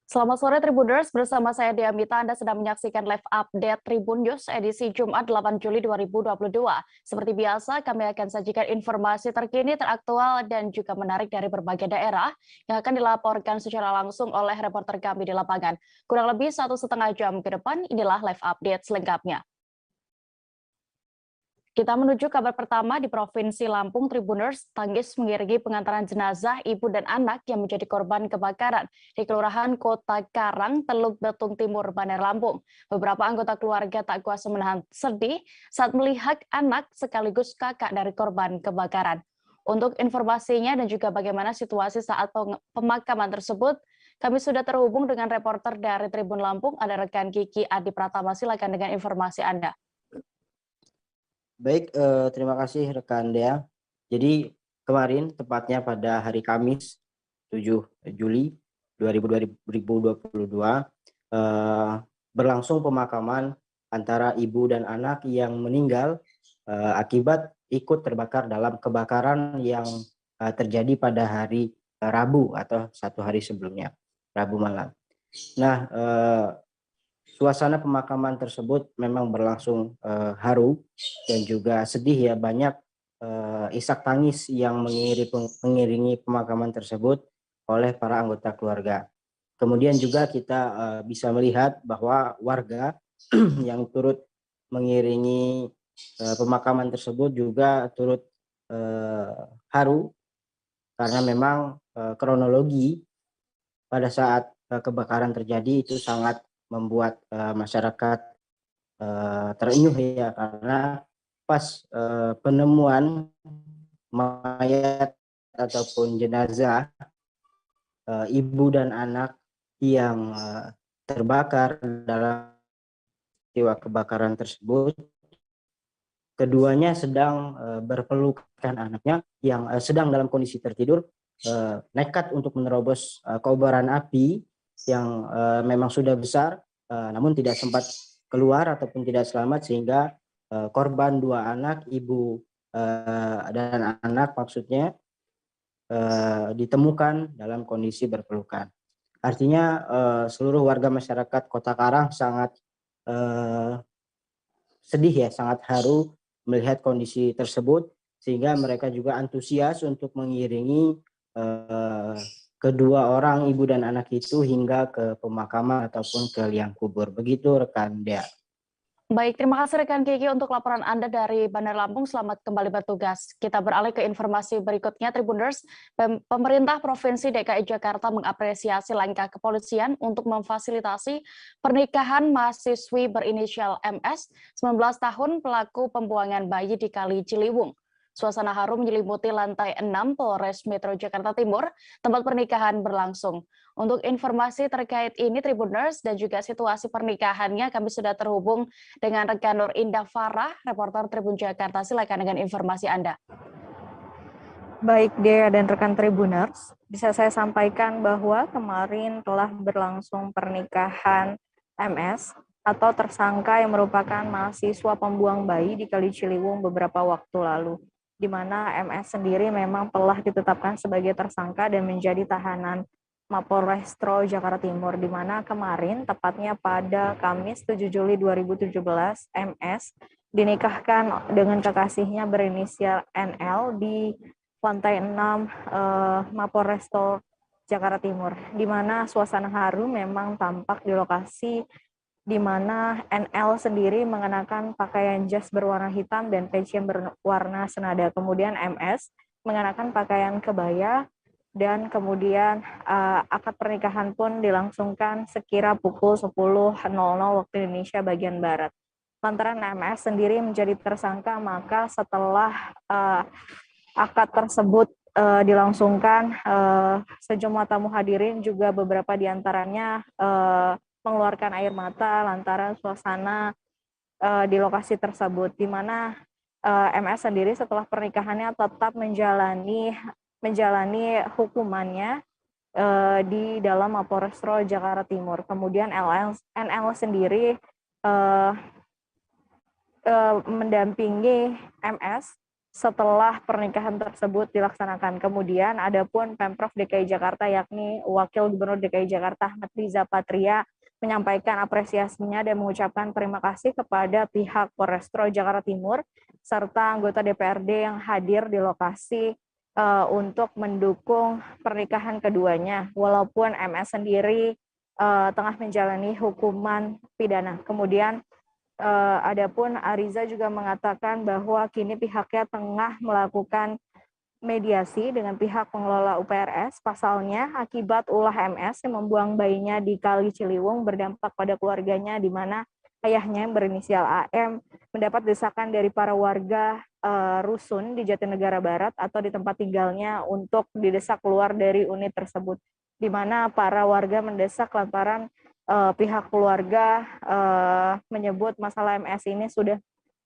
Selamat sore Tribuners, bersama saya Diamita. Anda sedang menyaksikan live update Tribun News edisi Jumat 8 Juli 2022. Seperti biasa, kami akan sajikan informasi terkini, teraktual, dan juga menarik dari berbagai daerah yang akan dilaporkan secara langsung oleh reporter kami di lapangan. Kurang lebih 1,5 jam ke depan, inilah live update selengkapnya. Kita menuju kabar pertama di Provinsi Lampung. Tribuners, tangis mengiringi pengantaran jenazah ibu dan anak yang menjadi korban kebakaran di Kelurahan Kota Karang, Teluk Betung Timur, Bandar Lampung. Beberapa anggota keluarga tak kuasa menahan sedih saat melihat anak sekaligus kakak dari korban kebakaran. Untuk informasinya dan juga bagaimana situasi saat pemakaman tersebut, kami sudah terhubung dengan reporter dari Tribun Lampung, ada rekan Kiki Adi Pratama. Silakan dengan informasi Anda. Baik, terima kasih rekan Dea. Jadi kemarin, tepatnya pada hari Kamis 7 Juli 2022, berlangsung pemakaman antara ibu dan anak yang meninggal akibat ikut terbakar dalam kebakaran yang terjadi pada hari Rabu atau satu hari sebelumnya, Rabu malam. Nah, suasana pemakaman tersebut memang berlangsung haru dan juga sedih ya, banyak isak tangis yang mengiringi pemakaman tersebut oleh para anggota keluarga. Kemudian juga kita bisa melihat bahwa warga yang turut mengiringi pemakaman tersebut juga turut haru karena memang kronologi pada saat kebakaran terjadi itu sangat membuat masyarakat terenyuh ya, karena pas penemuan mayat ataupun jenazah ibu dan anak yang terbakar dalam peristiwa kebakaran tersebut, keduanya sedang berpelukan. Anaknya yang sedang dalam kondisi tertidur nekat untuk menerobos kobaran api yang memang sudah besar, namun tidak sempat keluar ataupun tidak selamat, sehingga korban dua anak, ibu dan anak maksudnya, ditemukan dalam kondisi berpelukan. Artinya seluruh warga masyarakat Kota Karang sangat sedih ya, sangat haru melihat kondisi tersebut, sehingga mereka juga antusias untuk mengiringi kedua orang ibu dan anak itu hingga ke pemakaman ataupun ke liang kubur. Begitu rekan Dea. Baik, terima kasih rekan Kiki untuk laporan Anda dari Bandar Lampung. Selamat kembali bertugas. Kita beralih ke informasi berikutnya, Tribuners. Pemerintah Provinsi DKI Jakarta mengapresiasi langkah kepolisian untuk memfasilitasi pernikahan mahasiswi berinisial MS, 19 tahun, pelaku pembuangan bayi di Kali Ciliwung. Suasana haru menyelimuti lantai 6 Polres Metro Jakarta Timur, tempat pernikahan berlangsung. Untuk informasi terkait ini, Tribuners, dan juga situasi pernikahannya, kami sudah terhubung dengan rekan Nur Indah Farah, reporter Tribun Jakarta. Silakan dengan informasi Anda. Baik, Dea dan rekan Tribuners, bisa saya sampaikan bahwa kemarin telah berlangsung pernikahan MS atau tersangka yang merupakan mahasiswa pembuang bayi di Kali Ciliwung beberapa waktu lalu, di mana MS sendiri memang telah ditetapkan sebagai tersangka dan menjadi tahanan Mapolrestro Jakarta Timur, di mana kemarin, tepatnya pada Kamis 7 Juli 2017, MS dinikahkan dengan kekasihnya berinisial NL di lantai 6 Mapolresto Jakarta Timur, di mana suasana haru memang tampak di lokasi, di mana NL sendiri mengenakan pakaian jas berwarna hitam dan peci yang berwarna senada. Kemudian MS mengenakan pakaian kebaya, dan kemudian akad pernikahan pun dilangsungkan sekira pukul 10.00 waktu Indonesia bagian Barat. Lantaran MS sendiri menjadi tersangka, maka setelah akad tersebut dilangsungkan, sejumlah tamu hadirin juga beberapa diantaranya mengeluarkan air mata lantaran suasana di lokasi tersebut, di mana MS sendiri setelah pernikahannya tetap menjalani hukumannya di dalam Mapolrestro Jakarta Timur. Kemudian NL sendiri mendampingi MS setelah pernikahan tersebut dilaksanakan. Kemudian adapun Pemprov DKI Jakarta yakni Wakil Gubernur DKI Jakarta Ahmad Riza Patria menyampaikan apresiasinya dan mengucapkan terima kasih kepada pihak Polrestro Jakarta Timur serta anggota DPRD yang hadir di lokasi untuk mendukung pernikahan keduanya, walaupun MS sendiri tengah menjalani hukuman pidana. Kemudian adapun Ariza juga mengatakan bahwa kini pihaknya tengah melakukan mediasi dengan pihak pengelola UPRS. Pasalnya, akibat ulah MS yang membuang bayinya di Kali Ciliwung berdampak pada keluarganya, di mana ayahnya yang berinisial AM mendapat desakan dari para warga rusun di Jatinegara Barat atau di tempat tinggalnya untuk didesak keluar dari unit tersebut, di mana para warga mendesak lantaran pihak keluarga menyebut masalah MS ini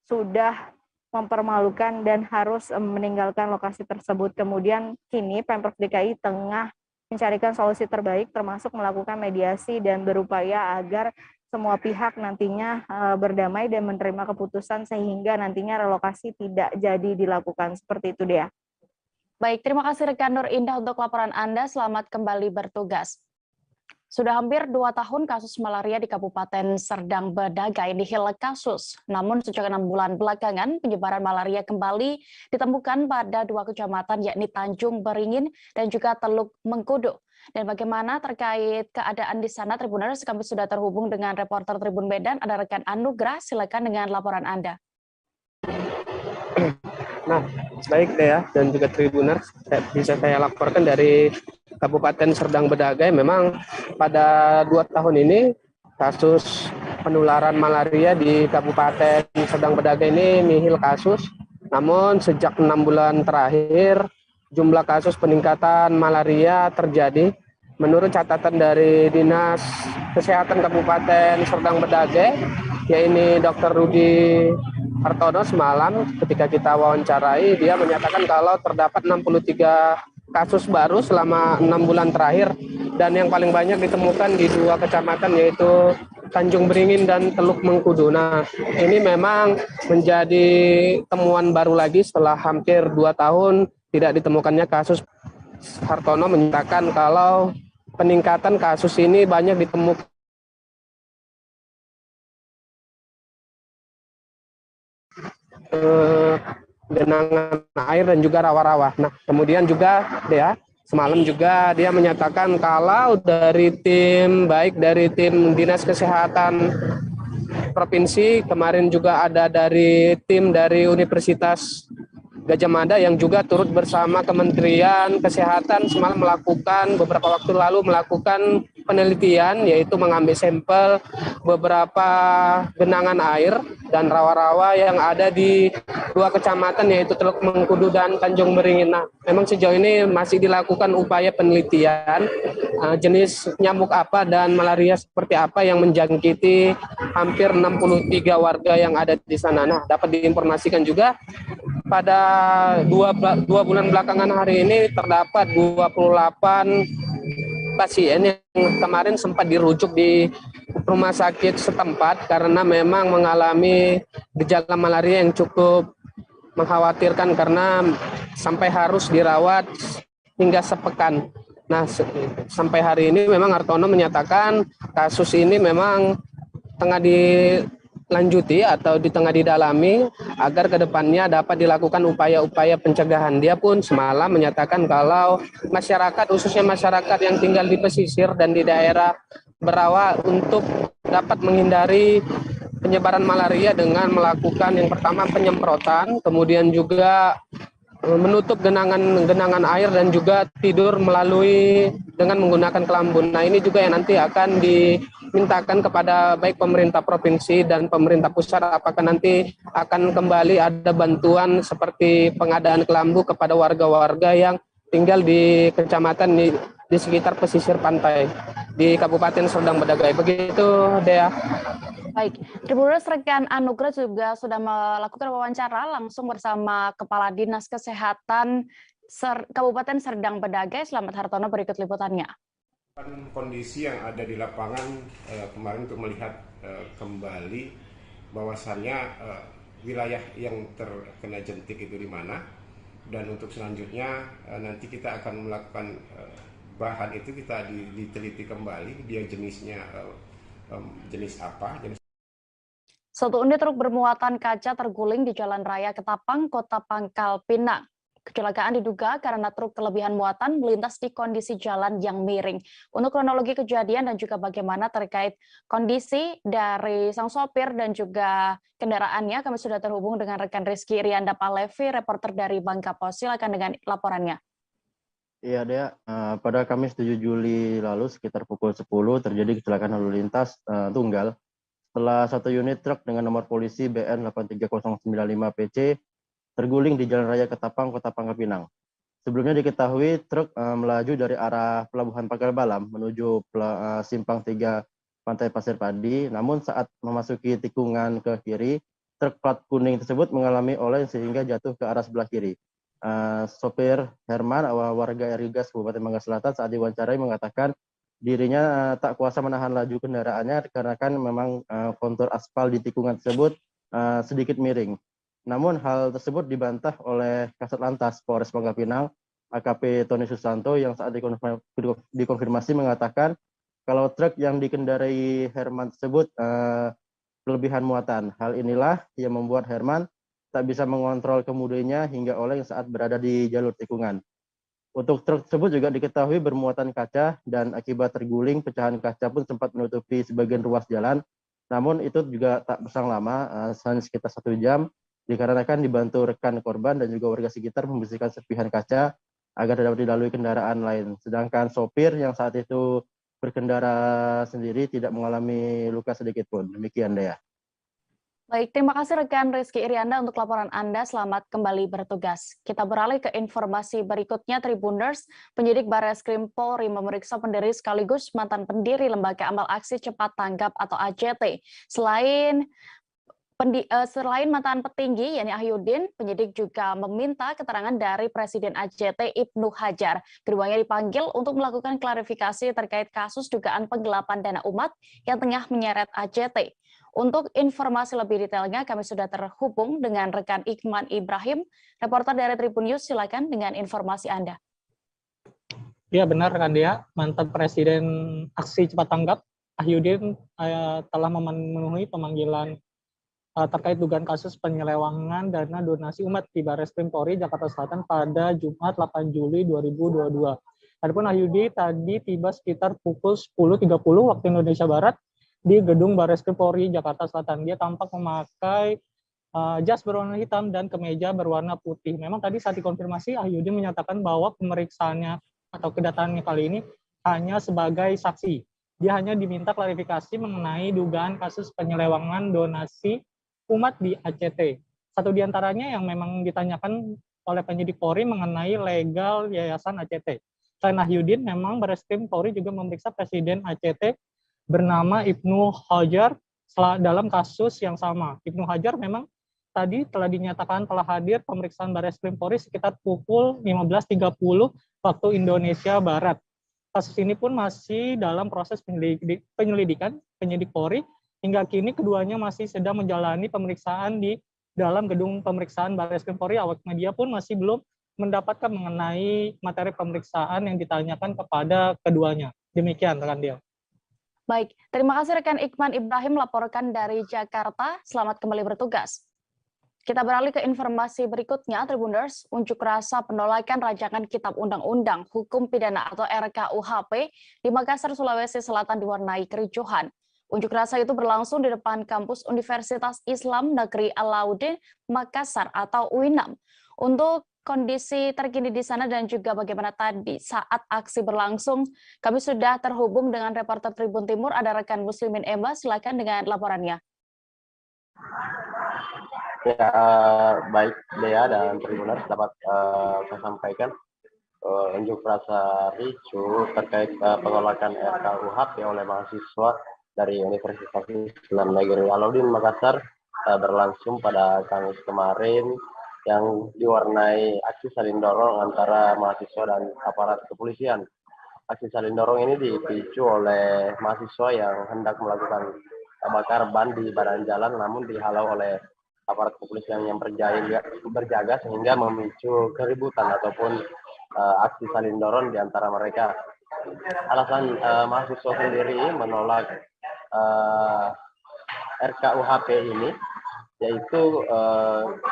sudah mempermalukan dan harus meninggalkan lokasi tersebut. Kemudian kini Pemprov DKI tengah mencarikan solusi terbaik termasuk melakukan mediasi dan berupaya agar semua pihak nantinya berdamai dan menerima keputusan sehingga nantinya relokasi tidak jadi dilakukan. Seperti itu, Dea. Baik, terima kasih rekan Nur Indah untuk laporan Anda. Selamat kembali bertugas. Sudah hampir 2 tahun kasus malaria di Kabupaten Serdang Bedagai nihil kasus. Namun sejak 6 bulan belakangan, penyebaran malaria kembali ditemukan pada 2 kecamatan yakni Tanjung Beringin dan juga Teluk Mengkudu. Dan bagaimana terkait keadaan di sana, Tribuners, kami sudah terhubung dengan reporter Tribun Medan, ada rekan Anugrah, silakan dengan laporan Anda. Nah, baik Dea dan juga Tribuners, bisa saya laporkan dari Kabupaten Serdang Bedagai. Memang pada 2 tahun ini kasus penularan malaria di Kabupaten Serdang Bedagai ini nihil kasus. Namun sejak 6 bulan terakhir jumlah kasus peningkatan malaria terjadi. Menurut catatan dari Dinas Kesehatan Kabupaten Serdang Bedagai, yaitu Dr. Rudi Hartono, semalam ketika kita wawancarai, dia menyatakan kalau terdapat 63 kasus baru selama 6 bulan terakhir, dan yang paling banyak ditemukan di 2 kecamatan yaitu Tanjung Beringin dan Teluk Mengkudu. Nah, ini memang menjadi temuan baru lagi setelah hampir 2 tahun tidak ditemukannya kasus. Hartono menyatakan kalau peningkatan kasus ini banyak ditemukan genangan air dan juga rawa-rawa. Nah, kemudian juga Dea, semalam juga dia menyatakan kalau dari tim, baik dari tim Dinas Kesehatan Provinsi, kemarin juga ada dari tim dari Universitas Gajah Mada yang juga turut bersama Kementerian Kesehatan semalam melakukan, beberapa waktu lalu melakukan penelitian, yaitu mengambil sampel beberapa genangan air dan rawa-rawa yang ada di 2 kecamatan yaitu Teluk Mengkudu dan Tanjung Beringin. Nah, memang sejauh ini masih dilakukan upaya penelitian jenis nyamuk apa dan malaria seperti apa yang menjangkiti hampir 63 warga yang ada di sana. Nah, dapat diinformasikan juga pada 2 bulan belakangan hari ini terdapat 28 pasien yang kemarin sempat dirujuk di rumah sakit setempat karena memang mengalami gejala malaria yang cukup mengkhawatirkan karena sampai harus dirawat hingga sepekan. Nah, sampai hari ini memang Hartono menyatakan kasus ini memang tengah dilanjuti atau tengah didalami agar kedepannya dapat dilakukan upaya-upaya pencegahan. Dia pun semalam menyatakan kalau masyarakat, khususnya masyarakat yang tinggal di pesisir dan di daerah berawa, untuk dapat menghindari penyebaran malaria dengan melakukan yang pertama penyemprotan, kemudian juga menutup genangan air dan juga tidur melalui dengan menggunakan kelambun. Nah, ini juga yang nanti akan dimintakan kepada baik pemerintah provinsi dan pemerintah pusat, apakah nanti akan kembali ada bantuan seperti pengadaan kelambu kepada warga-warga yang tinggal di kecamatan di sekitar pesisir pantai di Kabupaten Serdang Bedagai. Begitu, Dea. Baik, Tribuners, rekan Anugrah juga sudah melakukan wawancara langsung bersama Kepala Dinas Kesehatan Kabupaten Serdang Bedagai. Selamat Hartono, berikut liputannya. Kondisi yang ada di lapangan kemarin untuk melihat kembali bahwasannya wilayah yang terkena jentik itu di mana, dan untuk selanjutnya nanti kita akan melakukan bahan itu kita diteliti kembali, dia jenisnya jenis apa. Satu unit truk bermuatan kaca terguling di Jalan Raya Ketapang, Kota Pangkal Pinang. Kecelakaan diduga karena truk kelebihan muatan melintas di kondisi jalan yang miring. Untuk kronologi kejadian dan juga bagaimana terkait kondisi dari sang sopir dan juga kendaraannya, kami sudah terhubung dengan rekan Rizky Irianda Palevi, reporter dari Bangka-Pos. Silakan dengan laporannya. Iya, Dea. Pada Kamis 7 Juli lalu sekitar pukul 10 terjadi kecelakaan lalu lintas tunggal setelah satu unit truk dengan nomor polisi BN 83095 PC terguling di Jalan Raya Ketapang, Kota Pangkal Pinang. Sebelumnya diketahui truk melaju dari arah Pelabuhan Pangkal Balam menuju Simpang 3 Pantai Pasir Padi, namun saat memasuki tikungan ke kiri, truk plat kuning tersebut mengalami oleng sehingga jatuh ke arah sebelah kiri. Sopir Herman, warga Erigas, Kabupaten Bangka Selatan, saat diwawancarai mengatakan dirinya tak kuasa menahan laju kendaraannya karena kan memang kontur aspal di tikungan tersebut sedikit miring. Namun hal tersebut dibantah oleh Kasat Lantas Polres Bangka Pinang, AKP Tony Susanto, yang saat dikonfirmasi mengatakan kalau truk yang dikendarai Herman tersebut kelebihan muatan. Hal inilah yang membuat Herman tak bisa mengontrol kemudinya hingga oleng saat berada di jalur tikungan. Untuk truk tersebut juga diketahui bermuatan kaca dan akibat terguling pecahan kaca pun sempat menutupi sebagian ruas jalan. Namun itu juga tak berselang lama, hanya sekitar 1 jam, dikarenakan dibantu rekan korban dan juga warga sekitar membersihkan serpihan kaca agar dapat dilalui kendaraan lain. Sedangkan sopir yang saat itu berkendara sendiri tidak mengalami luka sedikit pun. Demikian, Dea. Baik, terima kasih rekan Rizky Irianda untuk laporan Anda. Selamat kembali bertugas. Kita beralih ke informasi berikutnya, Tribuners. Penyidik Barreskrim Polri memeriksa pendiri sekaligus mantan pendiri Lembaga Amal Aksi Cepat Tanggap atau ACT. Selain mantan petinggi, yakni Ahyudin, penyidik juga meminta keterangan dari Presiden ACT Ibnu Hajar. Keduanya dipanggil untuk melakukan klarifikasi terkait kasus dugaan penggelapan dana umat yang tengah menyeret ACT. Untuk informasi lebih detailnya, kami sudah terhubung dengan rekan Ikman Ibrahim, reporter dari Tribun News. Silakan dengan informasi Anda. Ya benar kan dia, mantan Presiden Aksi Cepat Tanggap, Ahyudin telah memenuhi pemanggilan terkait dugaan kasus penyelewangan dana donasi umat di Barreskrim Polri Jakarta Selatan pada Jumat 8 Juli 2022. Adapun Ahyudi tadi tiba sekitar pukul 10.30 waktu Indonesia Barat di gedung Barreskrim Polri Jakarta Selatan. Dia tampak memakai jas berwarna hitam dan kemeja berwarna putih. Memang tadi saat dikonfirmasi, Ahyudi menyatakan bahwa pemeriksaannya atau kedatangannya kali ini hanya sebagai saksi. Dia hanya diminta klarifikasi mengenai dugaan kasus penyelewangan donasi umat di ACT. Satu diantaranya yang memang ditanyakan oleh penyidik Polri mengenai legal yayasan ACT. Selain Ahyudin, memang Barreskrim Polri juga memeriksa Presiden ACT bernama Ibnu Hajar dalam kasus yang sama. Ibnu Hajar memang tadi telah dinyatakan telah hadir pemeriksaan Barreskrim Polri sekitar pukul 15.30 waktu Indonesia Barat. Kasus ini pun masih dalam proses penyelidikan penyidik Polri. Hingga kini keduanya masih sedang menjalani pemeriksaan di dalam gedung pemeriksaan Barreskrim Polri. Awak media pun masih belum mendapatkan mengenai materi pemeriksaan yang ditanyakan kepada keduanya. Demikian rekan Dia. Baik, terima kasih rekan Ikman Ibrahim melaporkan dari Jakarta. Selamat kembali bertugas. Kita beralih ke informasi berikutnya, Tribuners. Unjuk rasa penolakan rancangan Kitab Undang-Undang Hukum Pidana atau RKUHP di Makassar, Sulawesi Selatan diwarnai kericuhan. Unjuk rasa itu berlangsung di depan kampus Universitas Islam Negeri Alauddin Makassar atau UINAM. Untuk kondisi terkini di sana dan juga bagaimana tadi saat aksi berlangsung, kami sudah terhubung dengan reporter Tribun Timur, ada rekan Muslimin Emma. Silakan dengan laporannya. Ya, baik Dea dan Tribuners, dapat saya sampaikan unjuk rasa ricu terkait penolakan RKUHP oleh mahasiswa dari Universitas Islam Negeri Alauddin Makassar berlangsung pada Kamis kemarin yang diwarnai aksi saling dorong antara mahasiswa dan aparat kepolisian. Aksi saling dorong ini dipicu oleh mahasiswa yang hendak melakukan bakar ban di badan jalan namun dihalau oleh aparat kepolisian yang berjaga sehingga memicu keributan ataupun aksi saling dorong di antara mereka. Alasan mahasiswa sendiri menolak RKUHP ini yaitu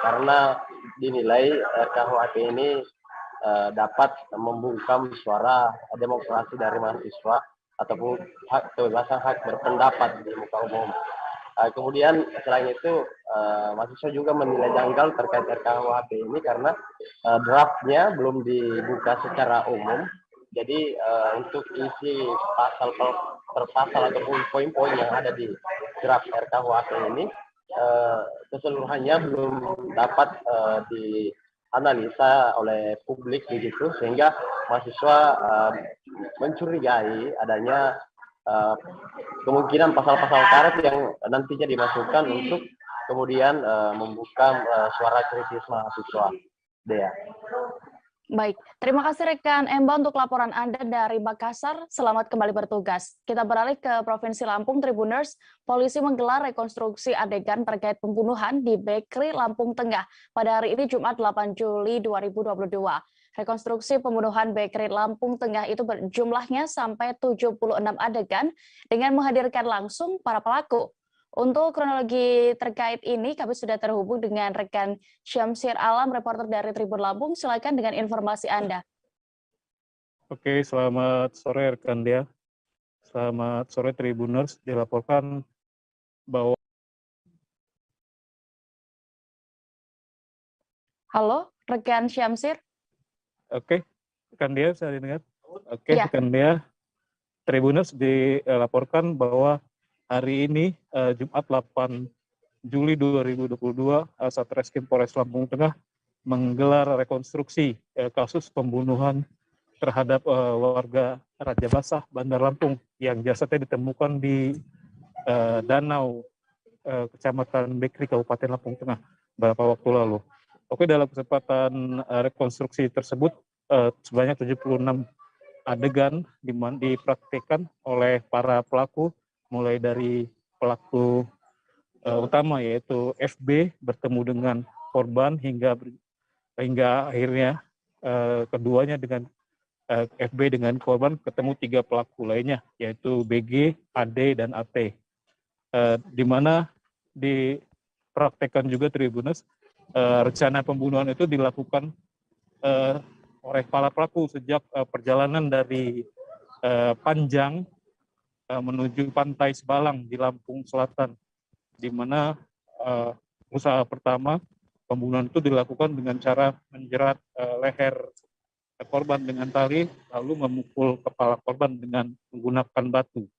karena dinilai RKUHP ini dapat membungkam suara demokrasi dari mahasiswa ataupun kebebasan hak berpendapat di muka umum. Kemudian selain itu mahasiswa juga menilai janggal terkait RKUHP ini karena draftnya belum dibuka secara umum. Jadi untuk isi pasal per pasal ataupun poin-poin yang ada di draft RKUHP ini keseluruhannya belum dapat dianalisa oleh publik begitu, sehingga mahasiswa mencurigai adanya kemungkinan pasal-pasal karet yang nantinya dimasukkan untuk kemudian membuka suara kritis mahasiswa. Dea. Baik, terima kasih rekan Emba untuk laporan Anda dari Makassar. Selamat kembali bertugas. Kita beralih ke Provinsi Lampung, Tribuners. Polisi menggelar rekonstruksi adegan terkait pembunuhan di Bekri, Lampung Tengah pada hari ini Jumat 8 Juli 2022. Rekonstruksi pembunuhan Bekri Lampung Tengah itu berjumlahnya sampai 76 adegan dengan menghadirkan langsung para pelaku. Untuk kronologi terkait ini, kami sudah terhubung dengan rekan Syamsir Alam, reporter dari Tribun Lampung. Silakan dengan informasi Anda. Oke, selamat sore rekan Dea. Selamat sore Tribuners. Dilaporkan bahwa... Halo, rekan Syamsir. Oke, rekan Dea, saya dengar. Oke, Ya. rekan Dea. Tribuners dilaporkan bahwa hari ini, Jumat 8 Juli 2022, Satreskrim Polres Lampung Tengah menggelar rekonstruksi kasus pembunuhan terhadap warga Raja Basah, Bandar Lampung, yang jasadnya ditemukan di danau Kecamatan Bekri, Kabupaten Lampung Tengah, beberapa waktu lalu. Oke, dalam kesempatan rekonstruksi tersebut, sebanyak 76 adegan dipraktikkan oleh para pelaku, mulai dari pelaku utama yaitu FB bertemu dengan korban hingga akhirnya keduanya dengan FB dengan korban ketemu 3 pelaku lainnya yaitu BG, AD, dan AT. Di mana dipraktekkan juga Tribuners, rencana pembunuhan itu dilakukan oleh para pelaku sejak perjalanan dari Panjang menuju Pantai Sebalang di Lampung Selatan, di mana usaha pertama pembunuhan itu dilakukan dengan cara menjerat leher korban dengan tali, lalu memukul kepala korban dengan menggunakan batu.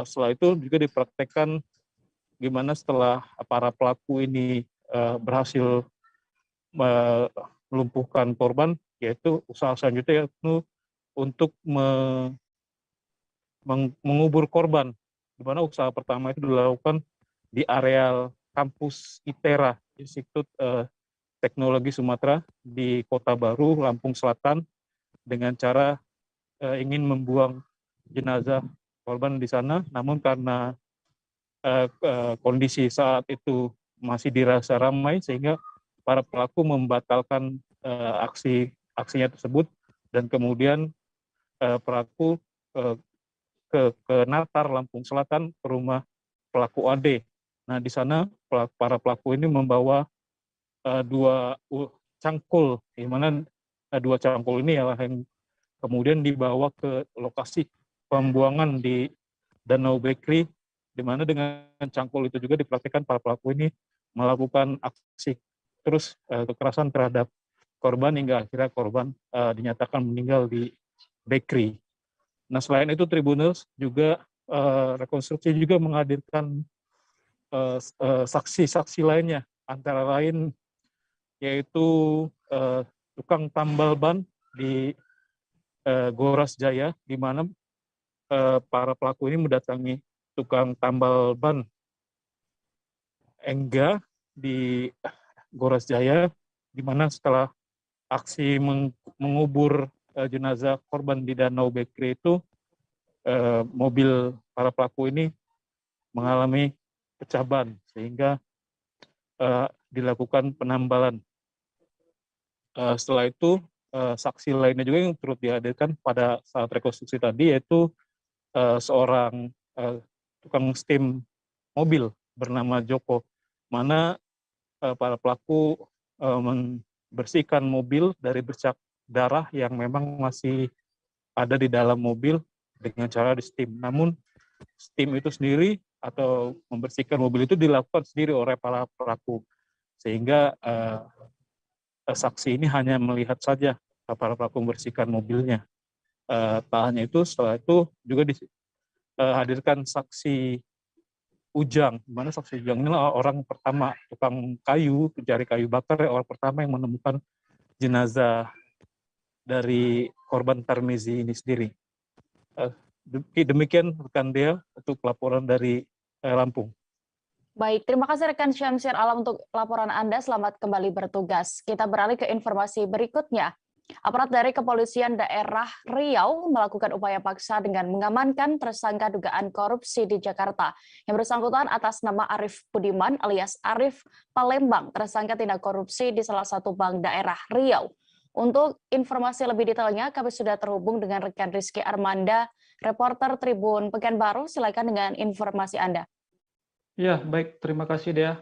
Setelah itu juga dipraktekkan gimana setelah para pelaku ini berhasil melumpuhkan korban, yaitu usaha selanjutnya yaitu untuk mengubur korban, di mana usaha pertama itu dilakukan di areal kampus ITERA, Institut Teknologi Sumatera di Kota Baru, Lampung Selatan, dengan cara ingin membuang jenazah korban di sana, namun karena kondisi saat itu masih dirasa ramai, sehingga para pelaku membatalkan aksinya tersebut, dan kemudian pelaku ke Natar, Lampung Selatan, ke rumah pelaku AD. Nah, di sana para pelaku ini membawa 2 cangkul, di mana 2 cangkul ini yang kemudian dibawa ke lokasi pembuangan di Danau Bekri, di mana dengan cangkul itu juga dipraktikkan para pelaku ini melakukan aksi terus kekerasan terhadap korban hingga akhirnya korban dinyatakan meninggal di Bekri. Nah, selain itu Tribuners juga rekonstruksi juga menghadirkan saksi-saksi lainnya, antara lain yaitu tukang tambal ban di Goras Jaya, di mana para pelaku ini mendatangi tukang tambal ban Engga di Goras Jaya, di mana setelah aksi mengubur jenazah korban di Danau Bekri itu, mobil para pelaku ini mengalami pecah ban, sehingga dilakukan penambalan. Setelah itu saksi lainnya juga yang turut dihadirkan pada saat rekonstruksi tadi, yaitu seorang tukang stem mobil bernama Joko, mana para pelaku membersihkan mobil dari bercak darah yang memang masih ada di dalam mobil dengan cara di steam. Namun steam itu sendiri atau membersihkan mobil itu dilakukan sendiri oleh para pelaku, sehingga saksi ini hanya melihat saja para pelaku membersihkan mobilnya. Tak hanya itu, setelah itu juga dihadirkan saksi Ujang, di mana saksi Ujang inilah orang pertama, tukang kayu, pencari kayu bakar, orang pertama yang menemukan jenazah dari korban Tarmizi ini sendiri. Demikian rekan Dea untuk laporan dari Lampung. Baik, terima kasih rekan Syamsir Alam untuk laporan Anda. Selamat kembali bertugas. Kita beralih ke informasi berikutnya. Aparat dari Kepolisian Daerah Riau melakukan upaya paksa dengan mengamankan tersangka dugaan korupsi di Jakarta. Yang bersangkutan atas nama Arif Budiman alias Arif Palembang, tersangka tindak korupsi di salah satu bank daerah Riau. Untuk informasi lebih detailnya, kami sudah terhubung dengan rekan Rizky Armanda, reporter Tribun Pekanbaru. Silakan dengan informasi Anda. Ya, baik. Terima kasih, Dea.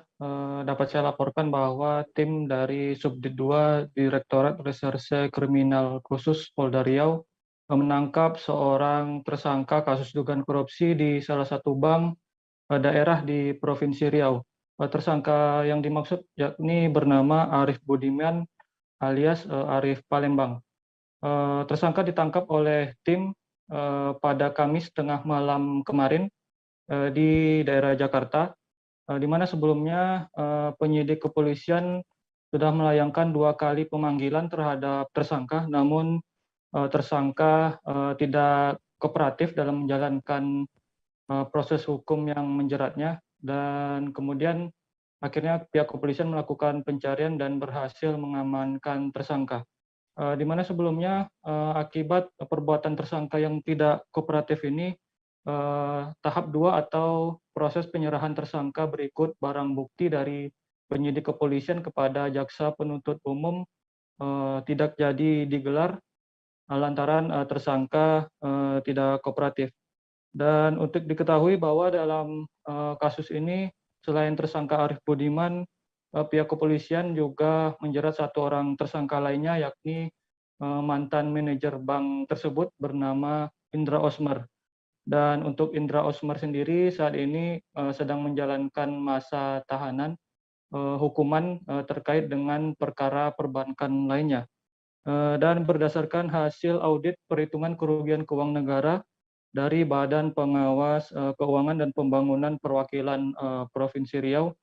Dapat saya laporkan bahwa tim dari Subdit 2 Direktorat Reserse Kriminal Khusus Polda Riau menangkap seorang tersangka kasus dugaan korupsi di salah satu bank daerah di Provinsi Riau. Tersangka yang dimaksud yakni bernama Arif Budiman alias Arif Palembang. Tersangka ditangkap oleh tim pada Kamis tengah malam kemarin di daerah Jakarta, di mana sebelumnya penyidik kepolisian sudah melayangkan 2 kali pemanggilan terhadap tersangka, namun tersangka tidak kooperatif dalam menjalankan proses hukum yang menjeratnya, dan kemudian akhirnya pihak kepolisian melakukan pencarian dan berhasil mengamankan tersangka. Di mana sebelumnya akibat perbuatan tersangka yang tidak kooperatif ini, tahap 2 atau proses penyerahan tersangka berikut barang bukti dari penyidik kepolisian kepada jaksa penuntut umum tidak jadi digelar lantaran tersangka tidak kooperatif. Dan untuk diketahui bahwa dalam kasus ini selain tersangka Arif Budiman, pihak kepolisian juga menjerat 1 orang tersangka lainnya, yakni mantan manajer bank tersebut bernama Indra Osmer. Dan untuk Indra Osmer sendiri saat ini sedang menjalankan masa tahanan hukuman terkait dengan perkara perbankan lainnya. Dan berdasarkan hasil audit perhitungan kerugian keuangan negara dari Badan Pengawas Keuangan dan Pembangunan Perwakilan Provinsi Riau,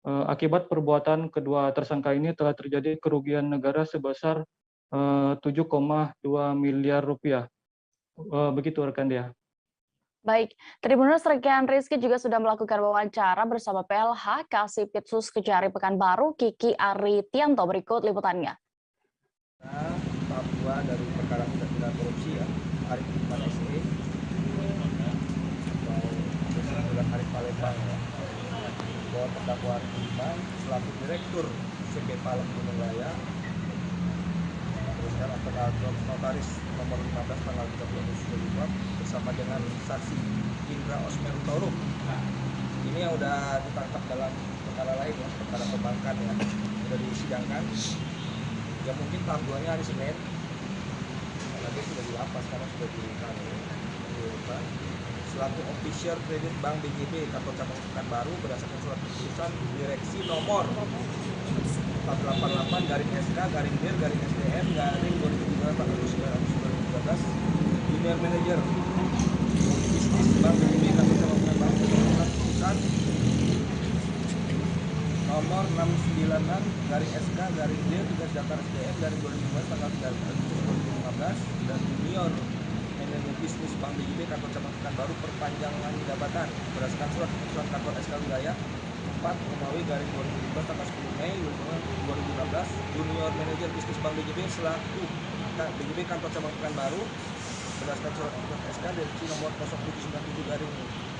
akibat perbuatan kedua tersangka ini telah terjadi kerugian negara sebesar 7,2 miliar rupiah. Begitu rekan Dea. Baik, Tribuners rekan Rizky juga sudah melakukan wawancara bersama PLH Kasipitsus Kejari Pekanbaru, Kiki Aritianto. Berikut liputannya. Tahap 2 dari perkara tindak pidana korupsi ya, Arif Budiman SE atau Arif Palembang ya, bahwa terdakwa Arif Budiman selaku Direktur CP Palem Gunung Raya teruskan atas notaris nomor 15 tanggal 30 Agustus 2024 bersama dengan saksi Indra Osmer Utorum. Ini yang udah ditangkap dalam perkara lain ya, perkara perbankan ya, sudah disidangkan. Ya mungkin tahap 2-nya hari Senin, karena dia sudah dilapas karena sudah ditahan. Selaku official kredit Bank BJB kantor cabang Pekanbaru berdasarkan surat keputusan direksi nomor 488-dir-SK-SDM-2017 Junior Manager Bisnis Bank BJB kantor cabang Pekanbaru berdasarkan keputusan nomor 696-SK-dir-Jakarta-SDM-2017 tanggal 3 Agustus 2015 dan Junior Manager Bisnis Bank BJB kantor cabang Pekanbaru perpanjangan jabatan berdasarkan surat keputusan kantor SK Wilayah 4 Romawi garing 2017 tanggal 10 Mei 2016 Junior Manager Bisnis Bank BJB selaku BJB kantor cabang Pekanbaru berdasarkan surat keputusan SK direksi nomor 0797 garing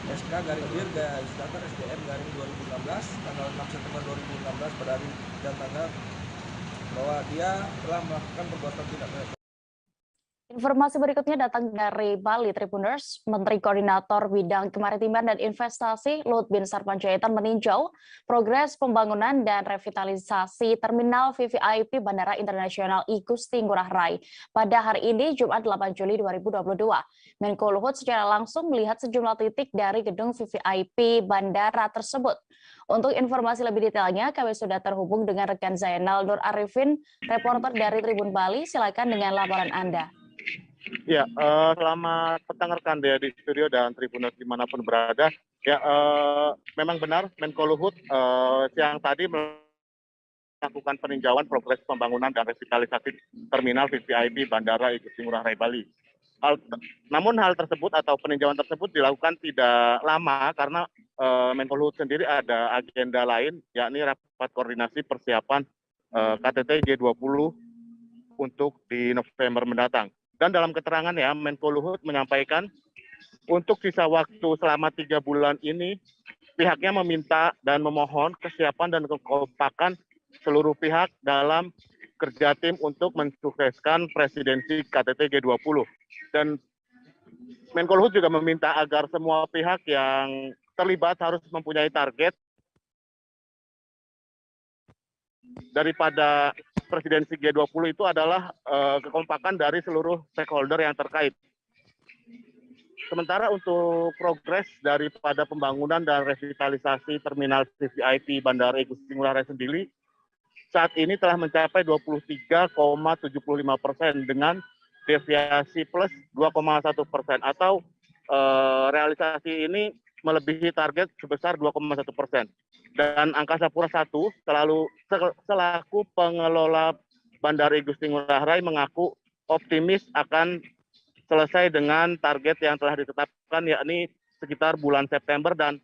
SK/Dir/SDM/2016 tanggal 6 September 2016 pada hari dan tanggal bahwa dia telah melakukan perbuatan tidak pidana. Informasi berikutnya datang dari Bali Tribuners. Menteri Koordinator Bidang Kemaritiman dan Investasi Luhut Binsar Panjaitan meninjau progres pembangunan dan revitalisasi Terminal VVIP Bandara Internasional I Gusti Ngurah Rai pada hari ini Jumat 8 Juli 2022. Menko Luhut secara langsung melihat sejumlah titik dari gedung VVIP bandara tersebut. Untuk informasi lebih detailnya, kami sudah terhubung dengan rekan Zainal Nur Arifin, reporter dari Tribun Bali. Silakan dengan laporan Anda. Ya, selamat petang rekan Dea di studio dan Tribuners dimanapun berada. Ya, memang benar Menko Luhut siang tadi melakukan peninjauan progres pembangunan dan revitalisasi Terminal VVIP Bandara I Gusti Ngurah Rai Bali. Namun hal tersebut atau peninjauan tersebut dilakukan tidak lama karena Menko Luhut sendiri ada agenda lain, yakni rapat koordinasi persiapan KTT G20 untuk di November mendatang. Dan dalam keterangannya, Menko Luhut menyampaikan untuk sisa waktu selama 3 bulan ini, pihaknya meminta dan memohon kesiapan dan kekompakan seluruh pihak dalam kerja tim untuk mensukseskan presidensi KTT G20. Dan Menko Luhut juga meminta agar semua pihak yang terlibat harus mempunyai target daripada presidensi G20 itu adalah kekompakan dari seluruh stakeholder yang terkait. Sementara untuk progres daripada pembangunan dan revitalisasi Terminal VVIP Bandara I Gusti Ngurah Rai sendiri saat ini telah mencapai 23,75% dengan deviasi plus 2,1% atau realisasi ini melebihi target sebesar 2,1%. Dan Angkasa Pura I selaku pengelola Bandara I Gusti Ngurah Rai mengaku optimis akan selesai dengan target yang telah ditetapkan, yakni sekitar bulan September dan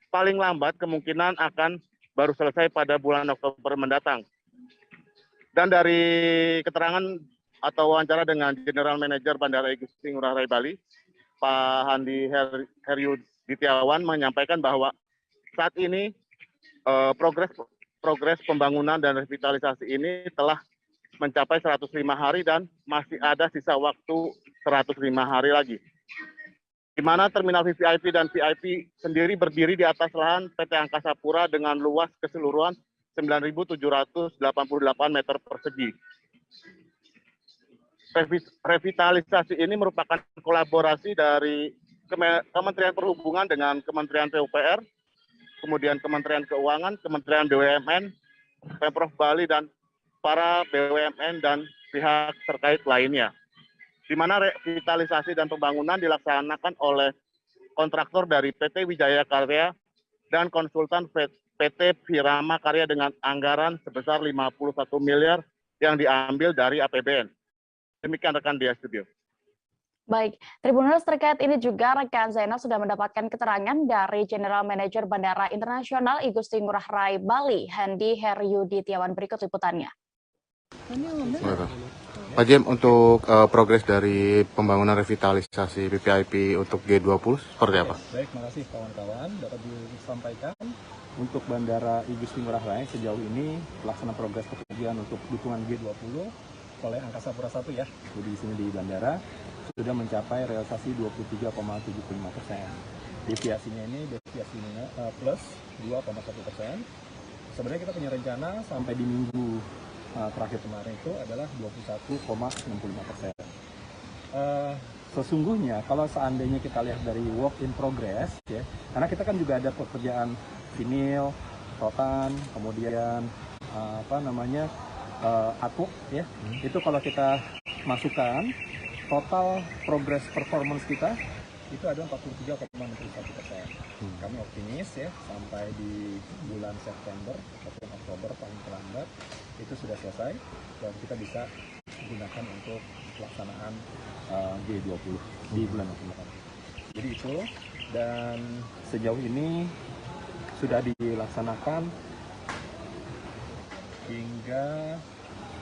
paling lambat kemungkinan akan baru selesai pada bulan Oktober mendatang. Dan dari keterangan atau wawancara dengan General Manager Bandara I Gusti Ngurah Rai Bali, Pak Handi Heryuditiawan menyampaikan bahwa saat ini progres pembangunan dan revitalisasi ini telah mencapai 105 hari dan masih ada sisa waktu 105 hari lagi. Di mana Terminal VVIP dan VIP sendiri berdiri di atas lahan PT Angkasa Pura dengan luas keseluruhan 9.788 meter persegi. Revitalisasi ini merupakan kolaborasi dari Kementerian Perhubungan dengan Kementerian PUPR, kemudian Kementerian Keuangan, Kementerian BUMN, Pemprov Bali, dan para BUMN dan pihak terkait lainnya. Di mana revitalisasi dan pembangunan dilaksanakan oleh kontraktor dari PT Wijaya Karya dan konsultan PT Virama Karya dengan anggaran sebesar 51 miliar yang diambil dari APBN. Demikian rekan Dea Studio. Baik, Tribuners terkait ini juga rekan Zainal sudah mendapatkan keterangan dari General Manager Bandara Internasional I Gusti Ngurah Rai Bali, Handi Heryuditiawan. Berikut liputannya. Pak Jem, untuk progres dari pembangunan revitalisasi VVIP untuk G20 seperti apa? Baik, makasih kawan-kawan. Dapat disampaikan untuk Bandara I Gusti Ngurah Rai sejauh ini pelaksanaan progres pekerjaan untuk dukungan G20 oleh Angkasa Pura I ya, jadi di sini di bandara sudah mencapai realisasi 23,75%. Deviasinya ini plus 2,1%. Sebenarnya kita punya rencana sampai di minggu terakhir kemarin itu adalah 21,65%. Sesungguhnya kalau seandainya kita lihat dari work in progress ya, karena kita kan juga ada pekerjaan vinil, rotan, kemudian aku ya, itu kalau kita masukkan total progress performance kita itu ada 43,61%. Kami optimis ya sampai di bulan September atau Oktober paling terlambat itu sudah selesai dan kita bisa gunakan untuk pelaksanaan G20 di bulan Oktober. Jadi itu, dan sejauh ini sudah dilaksanakan hingga,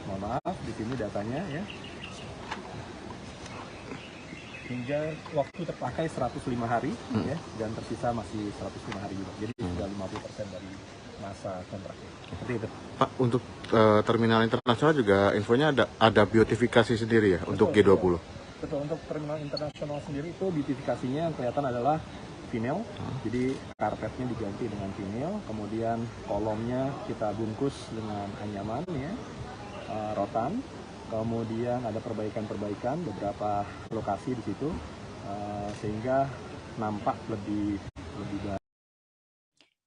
mohon maaf di sini datanya ya, hingga waktu terpakai 105 hari ya, dan tersisa masih 105 hari juga. Jadi sudah 50% dari masa kontraknya. Seperti itu. Pak, untuk terminal internasional juga infonya ada beautifikasi sendiri ya untuk G20. Betul, untuk terminal internasional sendiri itu beautifikasinya yang kelihatan adalah vinyl. Jadi karpetnya diganti dengan vinyl, kemudian kolomnya kita bungkus dengan anyaman ya, rotan. Kemudian ada perbaikan-perbaikan beberapa lokasi di situ sehingga nampak lebih baik.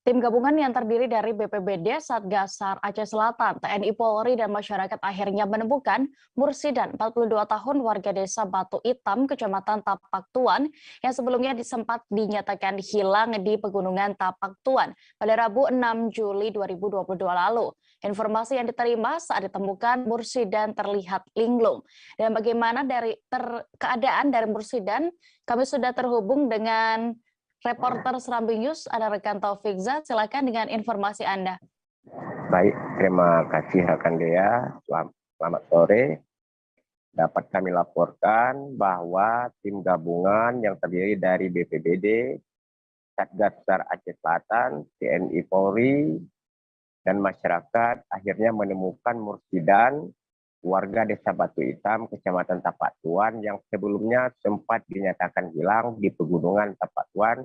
Tim gabungan yang terdiri dari BPBD, Satgasar Aceh Selatan, TNI Polri, dan masyarakat akhirnya menemukan Mursidan, 42 tahun, warga desa Batu Hitam, Kecamatan Tapak Tuan, yang sebelumnya sempat dinyatakan hilang di Pegunungan Tapak Tuan pada Rabu 6 Juli 2022 lalu. Informasi yang diterima saat ditemukan Mursidan terlihat linglung. Dan bagaimana keadaan dari Mursidan, kami sudah terhubung dengan reporter Serambi News, ada rekan Taufik Zat, silakan dengan informasi Anda. Baik, terima kasih rekan Dea. Selamat sore. Dapat kami laporkan bahwa tim gabungan yang terdiri dari BPBD, Satgasar Aceh Selatan, TNI Polri, dan masyarakat akhirnya menemukan Mursidan, warga desa Batu Hitam, Kecamatan Tapak Tuan, yang sebelumnya sempat dinyatakan hilang di Pegunungan Tapak Tuan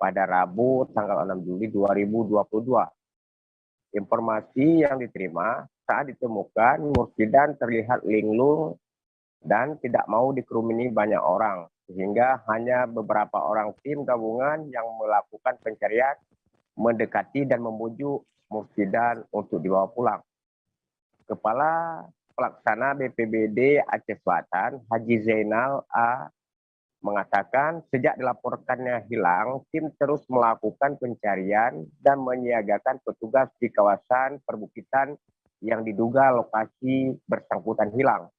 pada Rabu tanggal 6 Juli 2022. Informasi yang diterima saat ditemukan Mursidan terlihat linglung dan tidak mau dikerumuni banyak orang, sehingga hanya beberapa orang tim gabungan yang melakukan pencarian mendekati dan membujuk Mursidan untuk dibawa pulang. Kepala Pelaksana BPBD Aceh Selatan, Haji Zainal A, mengatakan sejak dilaporkannya hilang, tim terus melakukan pencarian dan menyiagakan petugas di kawasan perbukitan yang diduga lokasi bersangkutan hilang.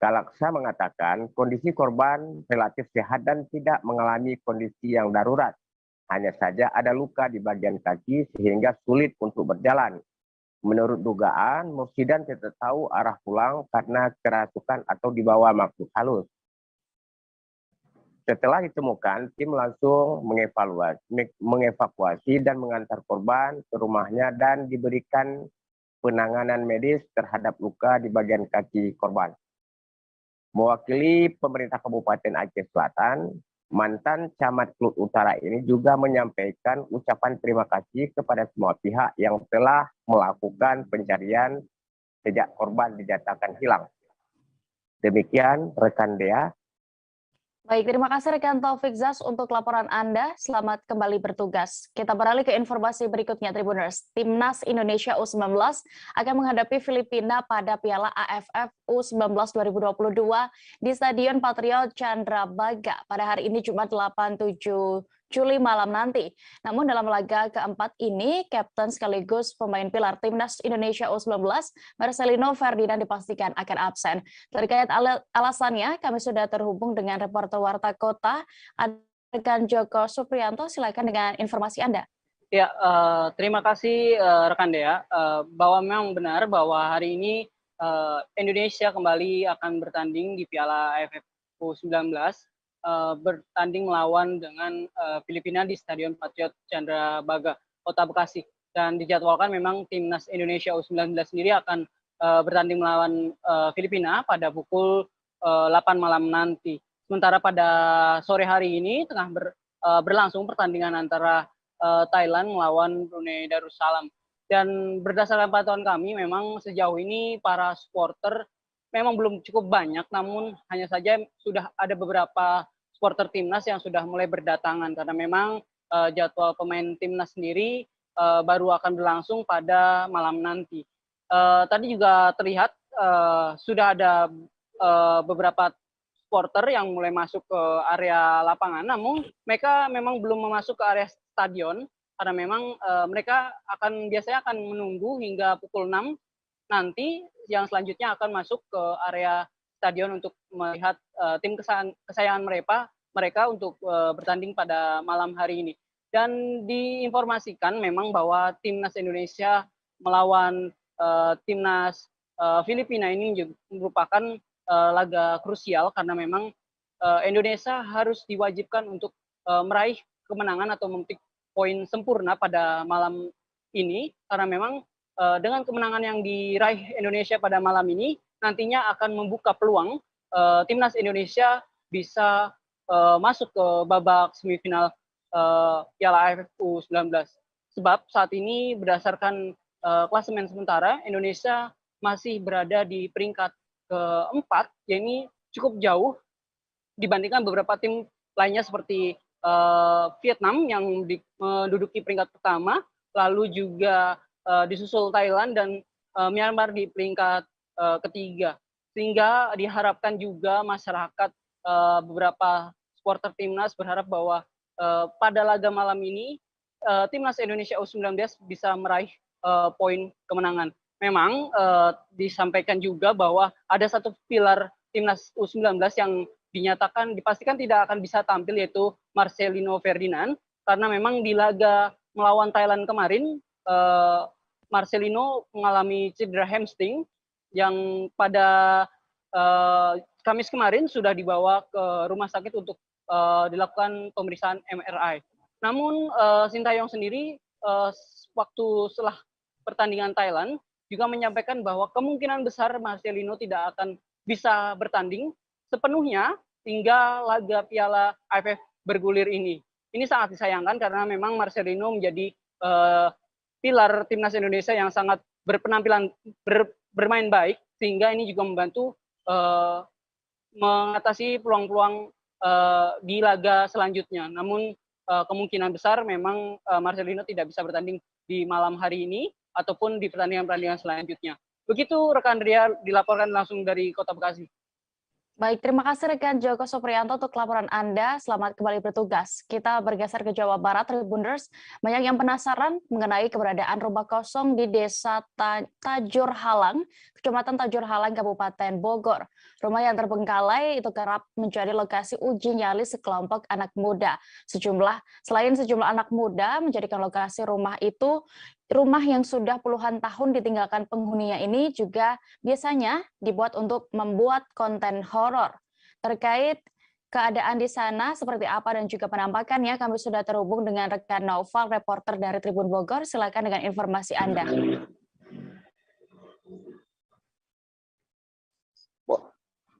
Kalaksa mengatakan kondisi korban relatif sehat dan tidak mengalami kondisi yang darurat. Hanya saja ada luka di bagian kaki sehingga sulit untuk berjalan. Menurut dugaan, Mursidan tidak tahu arah pulang karena kerasukan atau dibawa makhluk halus. Setelah ditemukan, tim langsung mengevakuasi dan mengantar korban ke rumahnya dan diberikan penanganan medis terhadap luka di bagian kaki korban. Mewakili pemerintah Kabupaten Aceh Selatan, mantan Camat Klut Utara ini juga menyampaikan ucapan terima kasih kepada semua pihak yang telah melakukan pencarian sejak korban dinyatakan hilang. Demikian rekan Dea. Baik, terima kasih rekan Taufik Zas untuk laporan Anda. Selamat kembali bertugas. Kita beralih ke informasi berikutnya, Tribuners. Timnas Indonesia U19 akan menghadapi Filipina pada Piala AFF U19 2022 di Stadion Patriot Candrabaga pada hari ini Jumat 8-7 Juli malam nanti. Namun dalam laga keempat ini, Kapten sekaligus pemain pilar Timnas Indonesia U19, Marcelino Ferdinand dipastikan akan absen. Terkait alasannya, kami sudah terhubung dengan reporter Warta Kota, rekan Joko Supriyanto. Silakan dengan informasi Anda. Ya, terima kasih rekan Dea. Bahwa memang benar bahwa hari ini Indonesia kembali akan bertanding di Piala AFF U19. Bertanding melawan dengan Filipina di Stadion Patriot Candrabaga, Kota Bekasi. Dan dijadwalkan memang Timnas Indonesia U19 sendiri akan bertanding melawan Filipina pada pukul 8 malam nanti. Sementara pada sore hari ini tengah berlangsung pertandingan antara Thailand melawan Brunei Darussalam. Dan berdasarkan pantauan kami, memang sejauh ini para supporter memang belum cukup banyak, namun hanya saja sudah ada beberapa supporter timnas yang sudah mulai berdatangan karena memang jadwal pemain timnas sendiri baru akan berlangsung pada malam nanti. Tadi juga terlihat sudah ada beberapa supporter yang mulai masuk ke area lapangan, namun mereka memang belum masuk ke area stadion karena memang mereka biasanya akan menunggu hingga pukul 6 nanti yang selanjutnya akan masuk ke area stadion untuk melihat tim kesayangan mereka untuk bertanding pada malam hari ini. Dan diinformasikan memang bahwa timnas Indonesia melawan timnas Filipina ini merupakan laga krusial karena memang Indonesia harus diwajibkan untuk meraih kemenangan atau memetik poin sempurna pada malam ini karena memang dengan kemenangan yang diraih Indonesia pada malam ini nantinya akan membuka peluang timnas Indonesia bisa masuk ke babak semifinal Piala AFF U19. Sebab saat ini berdasarkan klasemen sementara Indonesia masih berada di peringkat keempat, yakni cukup jauh dibandingkan beberapa tim lainnya seperti Vietnam yang menduduki peringkat pertama, lalu juga disusul Thailand dan Myanmar di peringkat ketiga. Sehingga diharapkan juga masyarakat beberapa supporter timnas berharap bahwa pada laga malam ini timnas Indonesia U19 bisa meraih poin kemenangan. Memang disampaikan juga bahwa ada satu pilar timnas U19 yang dipastikan tidak akan bisa tampil, yaitu Marcelino Ferdinand, karena memang di laga melawan Thailand kemarin Marcelino mengalami cedera hamstring yang pada Kamis kemarin sudah dibawa ke rumah sakit untuk dilakukan pemeriksaan MRI. Namun Sintayong sendiri waktu setelah pertandingan Thailand juga menyampaikan bahwa kemungkinan besar Marcelino tidak akan bisa bertanding sepenuhnya hingga laga Piala AFF bergulir ini. Ini sangat disayangkan karena memang Marcelino menjadi pilar timnas Indonesia yang sangat bermain baik, sehingga ini juga membantu mengatasi peluang-peluang di laga selanjutnya. Namun kemungkinan besar memang Marcelino tidak bisa bertanding di malam hari ini ataupun di pertandingan-pertandingan selanjutnya. Begitu rekan Ria dilaporkan langsung dari Kota Bekasi. Baik, terima kasih rekan Joko Supriyanto untuk laporan Anda. Selamat kembali bertugas. Kita bergeser ke Jawa Barat, Tribuners. Banyak yang penasaran mengenai keberadaan rumah kosong di Desa Tajur Halang, Kecamatan Tajur Halang, Kabupaten Bogor. Rumah yang terbengkalai itu kerap menjadi lokasi uji nyali sekelompok anak muda. Selain sejumlah anak muda menjadikan lokasi rumah itu, rumah yang sudah puluhan tahun ditinggalkan penghuninya ini juga biasanya dibuat untuk membuat konten horor. Terkait keadaan di sana seperti apa dan juga penampakannya, kami sudah terhubung dengan rekan Naufal, reporter dari Tribun Bogor. Silakan dengan informasi Anda.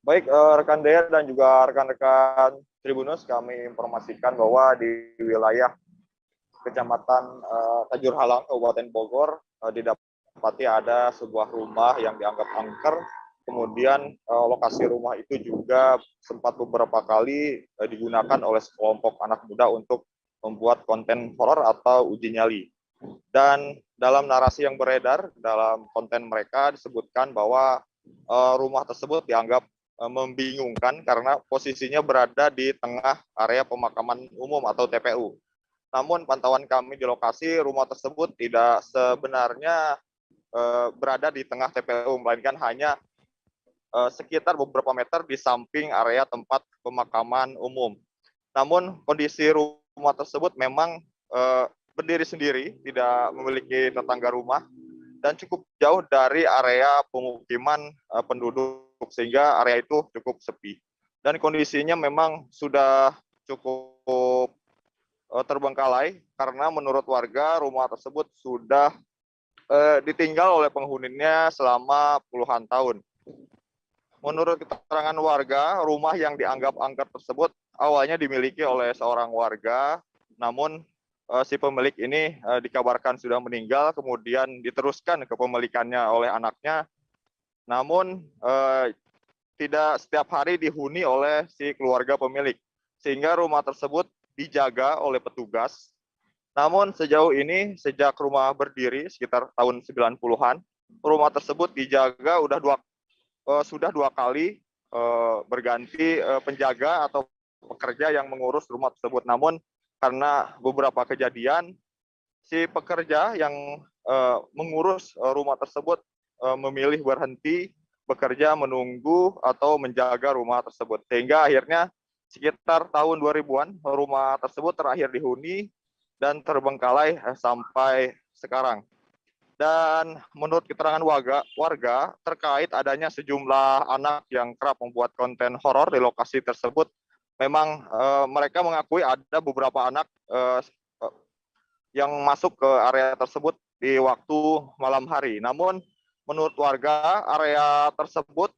Baik, rekan Dea dan juga rekan-rekan Tribunus, kami informasikan bahwa di wilayah Kecamatan Tajur Halang, Kabupaten Bogor, didapati ada sebuah rumah yang dianggap angker. Kemudian lokasi rumah itu juga sempat beberapa kali digunakan oleh sekelompok anak muda untuk membuat konten horor atau uji nyali. Dan dalam narasi yang beredar dalam konten mereka disebutkan bahwa rumah tersebut dianggap membingungkan karena posisinya berada di tengah area pemakaman umum atau TPU. Namun pantauan kami di lokasi, rumah tersebut tidak sebenarnya berada di tengah TPU, melainkan hanya sekitar beberapa meter di samping area tempat pemakaman umum. Namun kondisi rumah tersebut memang berdiri sendiri, tidak memiliki tetangga rumah, dan cukup jauh dari area pemukiman penduduk, sehingga area itu cukup sepi. Dan kondisinya memang sudah cukup terbengkalai karena menurut warga rumah tersebut sudah ditinggal oleh penghuninya selama puluhan tahun. Menurut keterangan warga, rumah yang dianggap angker tersebut awalnya dimiliki oleh seorang warga, namun si pemilik ini dikabarkan sudah meninggal, kemudian diteruskan kepemilikannya oleh anaknya, namun tidak setiap hari dihuni oleh si keluarga pemilik, sehingga rumah tersebut dijaga oleh petugas. Namun sejauh ini, sejak rumah berdiri sekitar tahun 90-an, rumah tersebut dijaga sudah dua kali berganti penjaga atau pekerja yang mengurus rumah tersebut. Namun karena beberapa kejadian, si pekerja yang mengurus rumah tersebut memilih berhenti bekerja, menunggu atau menjaga rumah tersebut. Sehingga akhirnya sekitar tahun 2000-an rumah tersebut terakhir dihuni dan terbengkalai sampai sekarang. Dan menurut keterangan warga terkait adanya sejumlah anak yang kerap membuat konten horor di lokasi tersebut, memang mereka mengakui ada beberapa anak yang masuk ke area tersebut di waktu malam hari. Namun menurut warga area tersebut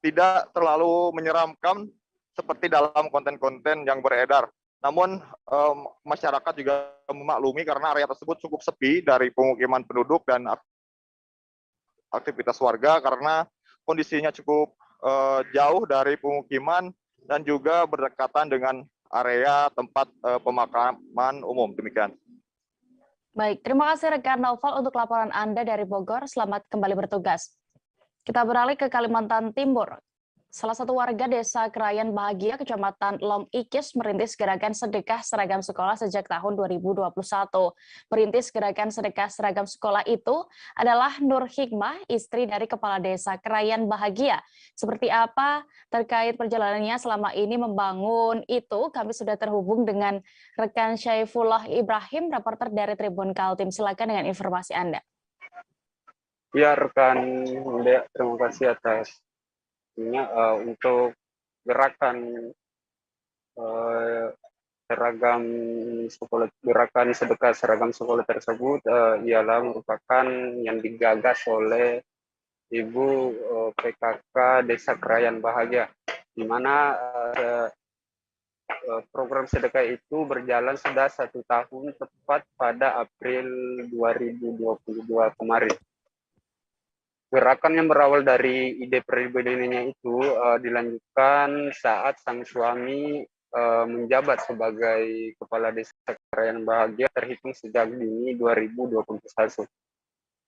tidak terlalu menyeramkan seperti dalam konten-konten yang beredar. Namun masyarakat juga memaklumi karena area tersebut cukup sepi dari pemukiman penduduk dan aktivitas warga karena kondisinya cukup jauh dari pemukiman dan juga berdekatan dengan area tempat pemakaman umum. Demikian. Baik, terima kasih rekan Naufal untuk laporan Anda dari Bogor. Selamat kembali bertugas. Kita beralih ke Kalimantan Timur. Salah satu warga desa Krayan Bahagia, Kecamatan Lom Ikis, merintis gerakan sedekah seragam sekolah sejak tahun 2021. Merintis gerakan sedekah seragam sekolah itu adalah Nur Hikmah, istri dari Kepala Desa Krayan Bahagia. Seperti apa terkait perjalanannya selama ini membangun itu, kami sudah terhubung dengan rekan Syaifullah Ibrahim, reporter dari Tribun Kaltim. Silakan dengan informasi Anda. Ya, rekan Dea, terima kasih atas untuk gerakan seragam sekolah, gerakan sedekah seragam sekolah tersebut ialah merupakan yang digagas oleh Ibu PKK Desa Krayan Bahagia, di mana program sedekah itu berjalan sudah 1 tahun tepat pada April 2022 kemarin. Gerakan yang berawal dari ide pribadinya itu dilanjutkan saat sang suami menjabat sebagai Kepala Desa Krayan Bahagia terhitung sejak Juni 2021.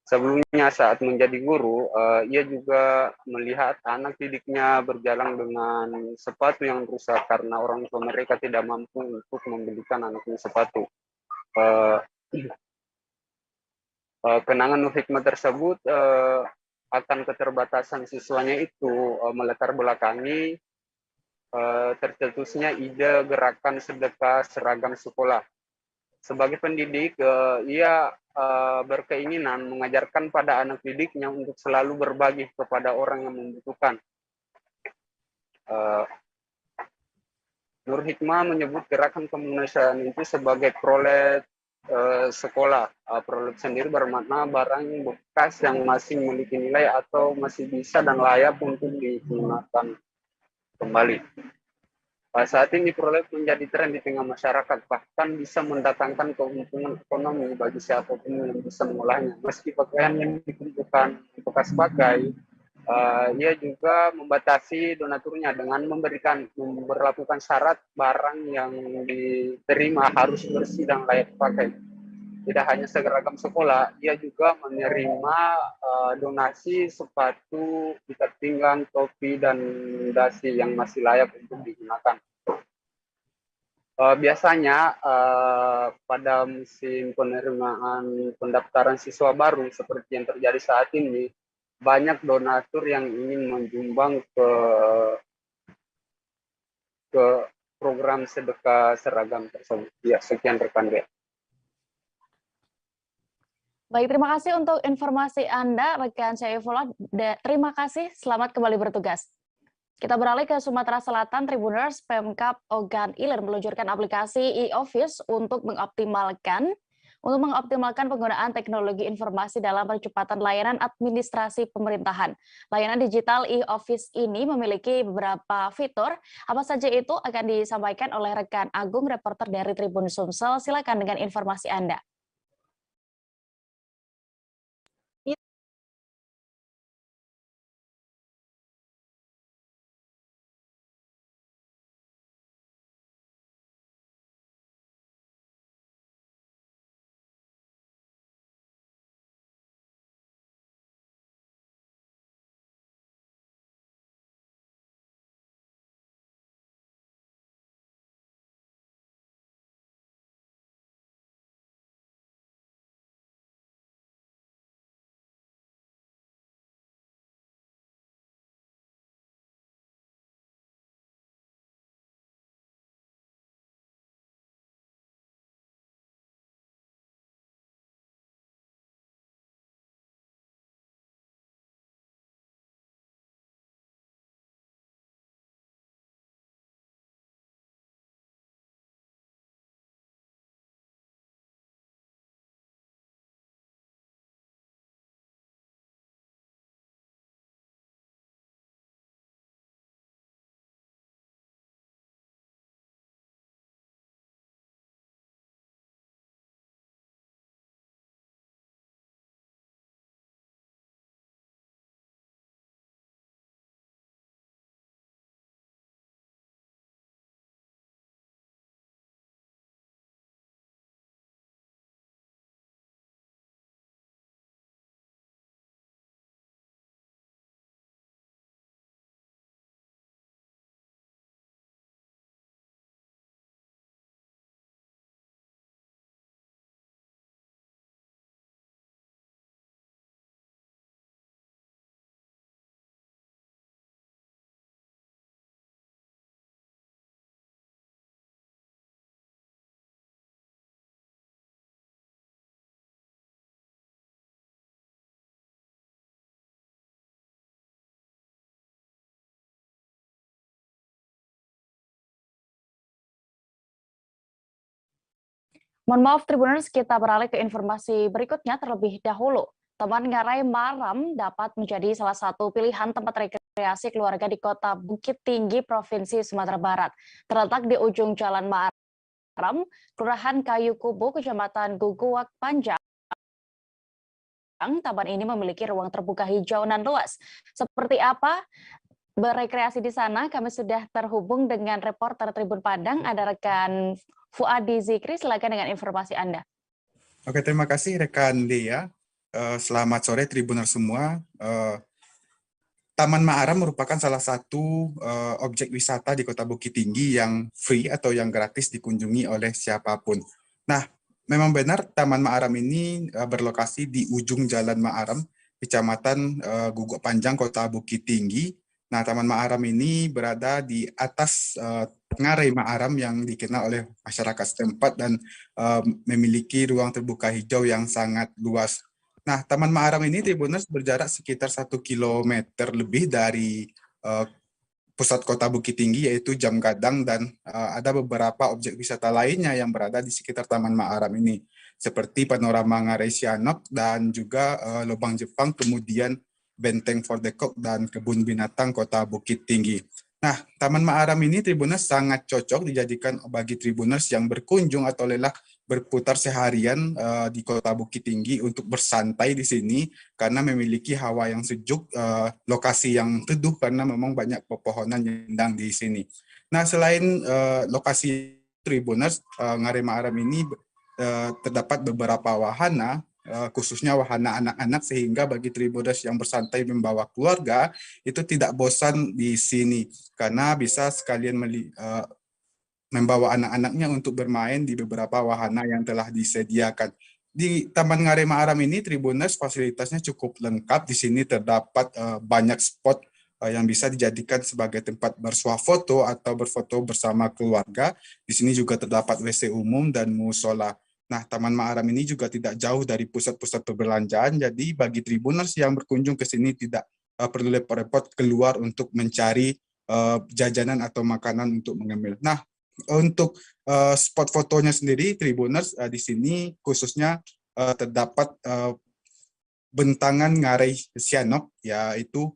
Sebelumnya saat menjadi guru, ia juga melihat anak didiknya berjalan dengan sepatu yang rusak karena orang tua mereka tidak mampu untuk membelikan anaknya sepatu. Kenangan Nur Hikmah tersebut akan keterbatasan siswanya itu melatar belakangi tercetusnya ide gerakan sedekah seragam sekolah. Sebagai pendidik, ia berkeinginan mengajarkan pada anak didiknya untuk selalu berbagi kepada orang yang membutuhkan. Nur Hikmah menyebut gerakan kemanusiaan itu sebagai prolet sekolah. Prolet sendiri bermakna barang bekas yang masih memiliki nilai atau masih bisa dan layak untuk digunakan kembali. Saat ini prolet menjadi tren di tengah masyarakat, bahkan bisa mendatangkan keuntungan ekonomi bagi siapapun yang bisa mengolahnya. Meski pakaian yang dikumpulkan bekas pakai, ia juga membatasi donaturnya dengan memberlakukan syarat barang yang diterima harus bersih dan layak pakai. Tidak hanya seragam sekolah, ia juga menerima donasi sepatu, ikat pinggang, topi, dan dasi yang masih layak untuk digunakan. Biasanya pada musim penerimaan pendaftaran siswa baru seperti yang terjadi saat ini, banyak donatur yang ingin menyumbang ke program sedekah seragam tersebut. Ya, sekian rekan Dea. Baik, terima kasih untuk informasi Anda, rekan Syaifullah. Terima kasih, selamat kembali bertugas. Kita beralih ke Sumatera Selatan. Tribuners, Pemkab Ogan Ilir meluncurkan aplikasi e-office untuk mengoptimalkan penggunaan teknologi informasi dalam percepatan layanan administrasi pemerintahan. Layanan digital e-office ini memiliki beberapa fitur. Apa saja itu akan disampaikan oleh rekan Agung, reporter dari Tribun Sumsel. Silakan dengan informasi Anda. Mohon maaf Tribuners, kita beralih ke informasi berikutnya terlebih dahulu. Taman Ngarai Maram dapat menjadi salah satu pilihan tempat rekreasi keluarga di Kota Bukit Tinggi, Provinsi Sumatera Barat. Terletak di ujung Jalan Maram, Kelurahan Kayu Kubu, Kecamatan Guguwak Panjang. Taman ini memiliki ruang terbuka hijau dan luas. Seperti apa berekreasi di sana? Kami sudah terhubung dengan reporter Tribun Padang, ada rekan Fuadi Zikri. Silakan dengan informasi Anda. Oke, terima kasih rekan Dea. Selamat sore Tribuners semua. Taman Maaram merupakan salah satu objek wisata di Kota Bukit Tinggi yang free atau yang gratis dikunjungi oleh siapapun. Nah, memang benar Taman Maaram ini berlokasi di ujung Jalan Maaram, Kecamatan Guguwak Panjang, Kota Bukit Tinggi. Nah, Taman Maaram ini berada di atas Ngarai Maaram yang dikenal oleh masyarakat setempat dan memiliki ruang terbuka hijau yang sangat luas. Nah, Taman Maaram ini Tribuners berjarak sekitar 1 km lebih dari pusat Kota Bukit Tinggi, yaitu Jam Gadang, dan ada beberapa objek wisata lainnya yang berada di sekitar Taman Maaram ini, seperti panorama Ngarai Sianok dan juga Lubang Jepang, kemudian Benteng Fordekok dan Kebun Binatang Kota Bukit Tinggi. Nah, Taman Maaram ini Tribuners sangat cocok dijadikan bagi Tribuners yang berkunjung atau lelah berputar seharian di Kota Bukit Tinggi untuk bersantai di sini karena memiliki hawa yang sejuk, lokasi yang teduh karena memang banyak pepohonan yang rindang di sini. Nah, selain lokasi Tribuners, Ngarai Maaram ini terdapat beberapa wahana, khususnya wahana anak-anak, sehingga bagi Tribuners yang bersantai membawa keluarga itu tidak bosan di sini karena bisa sekalian membawa anak-anaknya untuk bermain di beberapa wahana yang telah disediakan. Di Taman Ngarai Maaram ini Tribuners fasilitasnya cukup lengkap. Di sini terdapat banyak spot yang bisa dijadikan sebagai tempat bersuah foto atau berfoto bersama keluarga. Di sini juga terdapat WC umum dan musola. Nah, Taman Maaram ini juga tidak jauh dari pusat-pusat perbelanjaan, jadi bagi Tribuners yang berkunjung ke sini tidak perlu repot-repot keluar untuk mencari jajanan atau makanan untuk mengambil. Nah, untuk spot fotonya sendiri, Tribuners di sini khususnya terdapat bentangan Ngarai Sianok, yaitu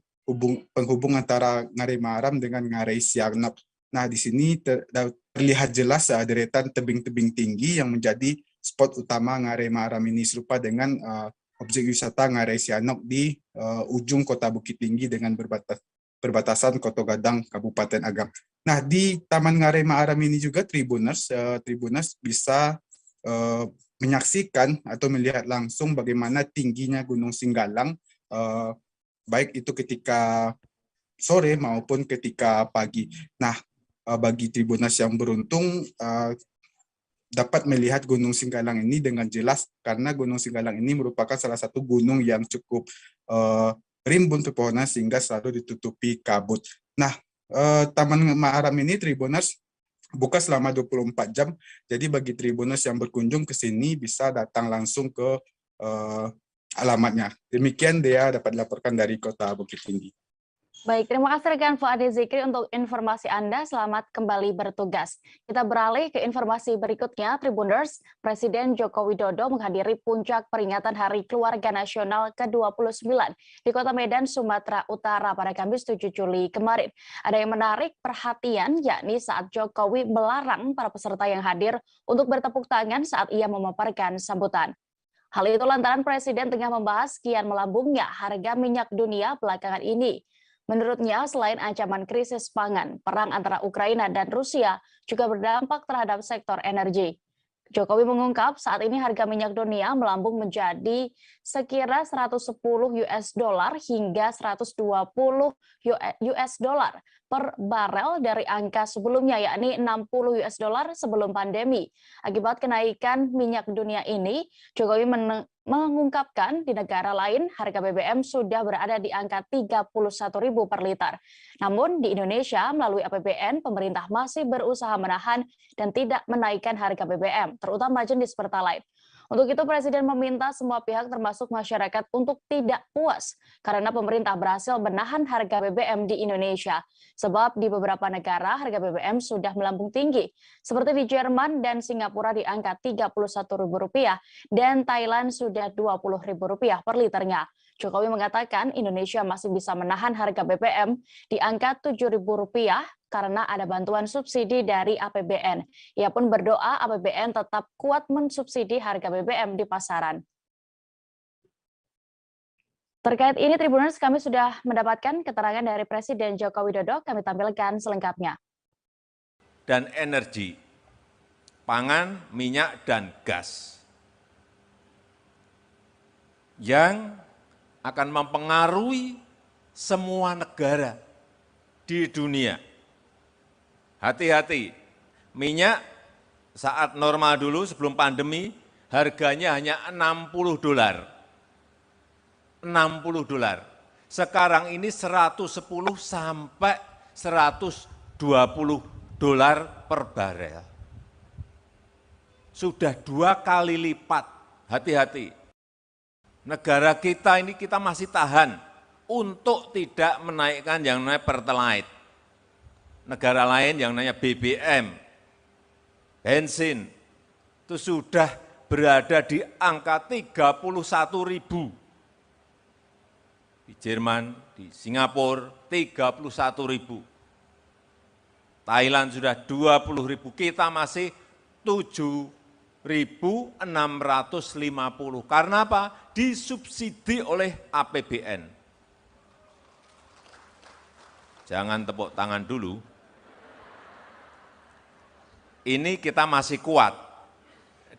penghubung antara Ngarai Maaram dengan Ngarai Sianok. Nah, di sini terlihat jelas deretan tebing-tebing tinggi yang menjadi spot utama Ngarai Maaram ini, serupa dengan objek wisata Ngarai Sianok di ujung Kota Bukit Tinggi dengan perbatasan Kota Gadang, Kabupaten Agam. Nah, di Taman Ngarai Maaram ini juga Tribuners bisa menyaksikan atau melihat langsung bagaimana tingginya Gunung Singgalang, baik itu ketika sore maupun ketika pagi. Nah, bagi Tribuners yang beruntung dapat melihat Gunung Singgalang ini dengan jelas karena Gunung Singgalang ini merupakan salah satu gunung yang cukup rimbun pepohonan sehingga selalu ditutupi kabut. Nah, Taman Maaram ini Tribuners buka selama 24 jam. Jadi bagi Tribuners yang berkunjung ke sini bisa datang langsung ke alamatnya. Demikian Dea dapat dilaporkan dari Kota Bukit Tinggi. Baik, terima kasih rekan Fuadi Zikri untuk informasi Anda. Selamat kembali bertugas. Kita beralih ke informasi berikutnya, Tribuners. Presiden Joko Widodo menghadiri puncak peringatan Hari Keluarga Nasional ke-29 di Kota Medan, Sumatera Utara pada Kamis 7 Juli kemarin. Ada yang menarik perhatian, yakni saat Jokowi melarang para peserta yang hadir untuk bertepuk tangan saat ia memaparkan sambutan. Hal itu lantaran Presiden tengah membahas kian melambungnya harga minyak dunia belakangan ini. Menurutnya, selain ancaman krisis pangan, perang antara Ukraina dan Rusia juga berdampak terhadap sektor energi. Jokowi mengungkap saat ini harga minyak dunia melambung menjadi sekira 110 US dollar hingga 120 US dollar per barel dari angka sebelumnya, yakni 60 US dollar sebelum pandemi. Akibat kenaikan minyak dunia ini, Jokowi mengungkapkan di negara lain harga BBM sudah berada di angka 31.000 per liter. Namun di Indonesia melalui APBN, pemerintah masih berusaha menahan dan tidak menaikkan harga BBM, terutama jenis Pertalite. Untuk itu, Presiden meminta semua pihak termasuk masyarakat untuk tidak puas karena pemerintah berhasil menahan harga BBM di Indonesia. Sebab di beberapa negara harga BBM sudah melambung tinggi, seperti di Jerman dan Singapura di angka Rp31.000 dan Thailand sudah Rp20.000 per liternya. Jokowi mengatakan Indonesia masih bisa menahan harga BBM di angka Rp7.000 karena ada bantuan subsidi dari APBN. Ia pun berdoa APBN tetap kuat mensubsidi harga BBM di pasaran. Terkait ini, Tribuners, kami sudah mendapatkan keterangan dari Presiden Joko Widodo. Kami tampilkan selengkapnya. Dan energi, pangan, minyak, dan gas yang akan mempengaruhi semua negara di dunia. Hati-hati, minyak saat normal dulu sebelum pandemi harganya hanya $60. $60. Sekarang ini 110 sampai $120 per barel. Sudah 2 kali lipat. Hati-hati. Negara kita ini kita masih tahan untuk tidak menaikkan yang namanya Pertalite. Negara lain yang namanya BBM, bensin, itu sudah berada di angka 31.000. Di Jerman, di Singapura 31.000. Thailand sudah 20.000, kita masih 7.650. Karena apa? Disubsidi oleh APBN. Jangan tepuk tangan dulu. Ini kita masih kuat.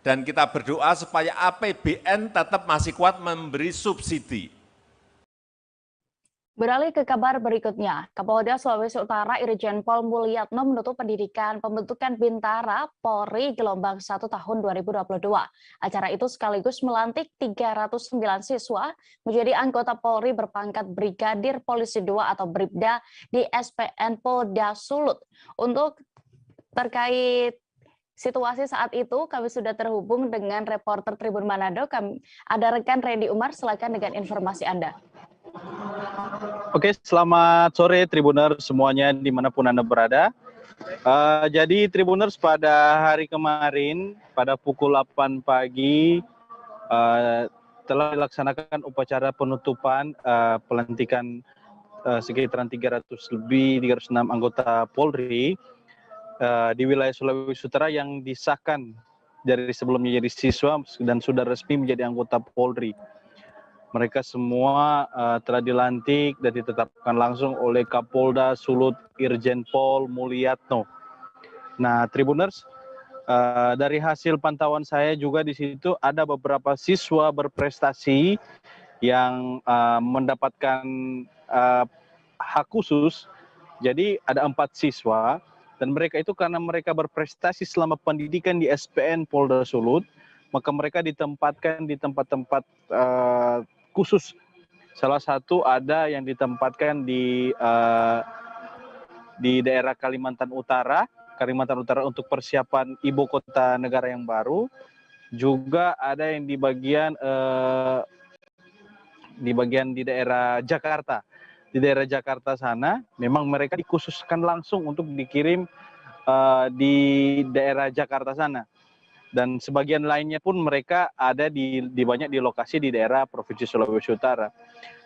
Dan kita berdoa supaya APBN tetap masih kuat memberi subsidi. Beralih ke kabar berikutnya, Kapolda Sulawesi Utara Irjen Pol Mulyatno menutup pendidikan pembentukan Bintara Polri gelombang 1 tahun 2022. Acara itu sekaligus melantik 309 siswa menjadi anggota Polri berpangkat Brigadir Polisi 2 atau Bribda di SPN Polda Sulut. Untuk terkait situasi saat itu, kami sudah terhubung dengan reporter Tribun Manado. Ada rekan Randy Umar, silakan dengan informasi Anda. Oke, selamat sore Tribuners semuanya dimanapun Anda berada. Jadi Tribuners pada hari kemarin pada pukul 8 pagi telah dilaksanakan upacara penutupan pelantikan sekitaran 306 anggota Polri di wilayah Sulawesi Utara yang disahkan dari sebelumnya jadi siswa dan sudah resmi menjadi anggota Polri. Mereka semua telah dilantik dan ditetapkan langsung oleh Kapolda Sulut Irjen Pol Mulyatno. Nah, Tribuners, dari hasil pantauan saya juga di situ ada beberapa siswa berprestasi yang mendapatkan hak khusus. Jadi ada 4 siswa dan mereka itu karena mereka berprestasi selama pendidikan di SPN Polda Sulut, maka mereka ditempatkan di tempat-tempat khusus. Salah satu ada yang ditempatkan di daerah Kalimantan Utara untuk persiapan ibu kota negara yang baru. Juga ada yang di bagian di daerah Jakarta. Di daerah Jakarta sana, memang mereka dikhususkan langsung untuk dikirim di daerah Jakarta sana. Dan sebagian lainnya pun mereka ada di banyak di lokasi di daerah Provinsi Sulawesi Utara.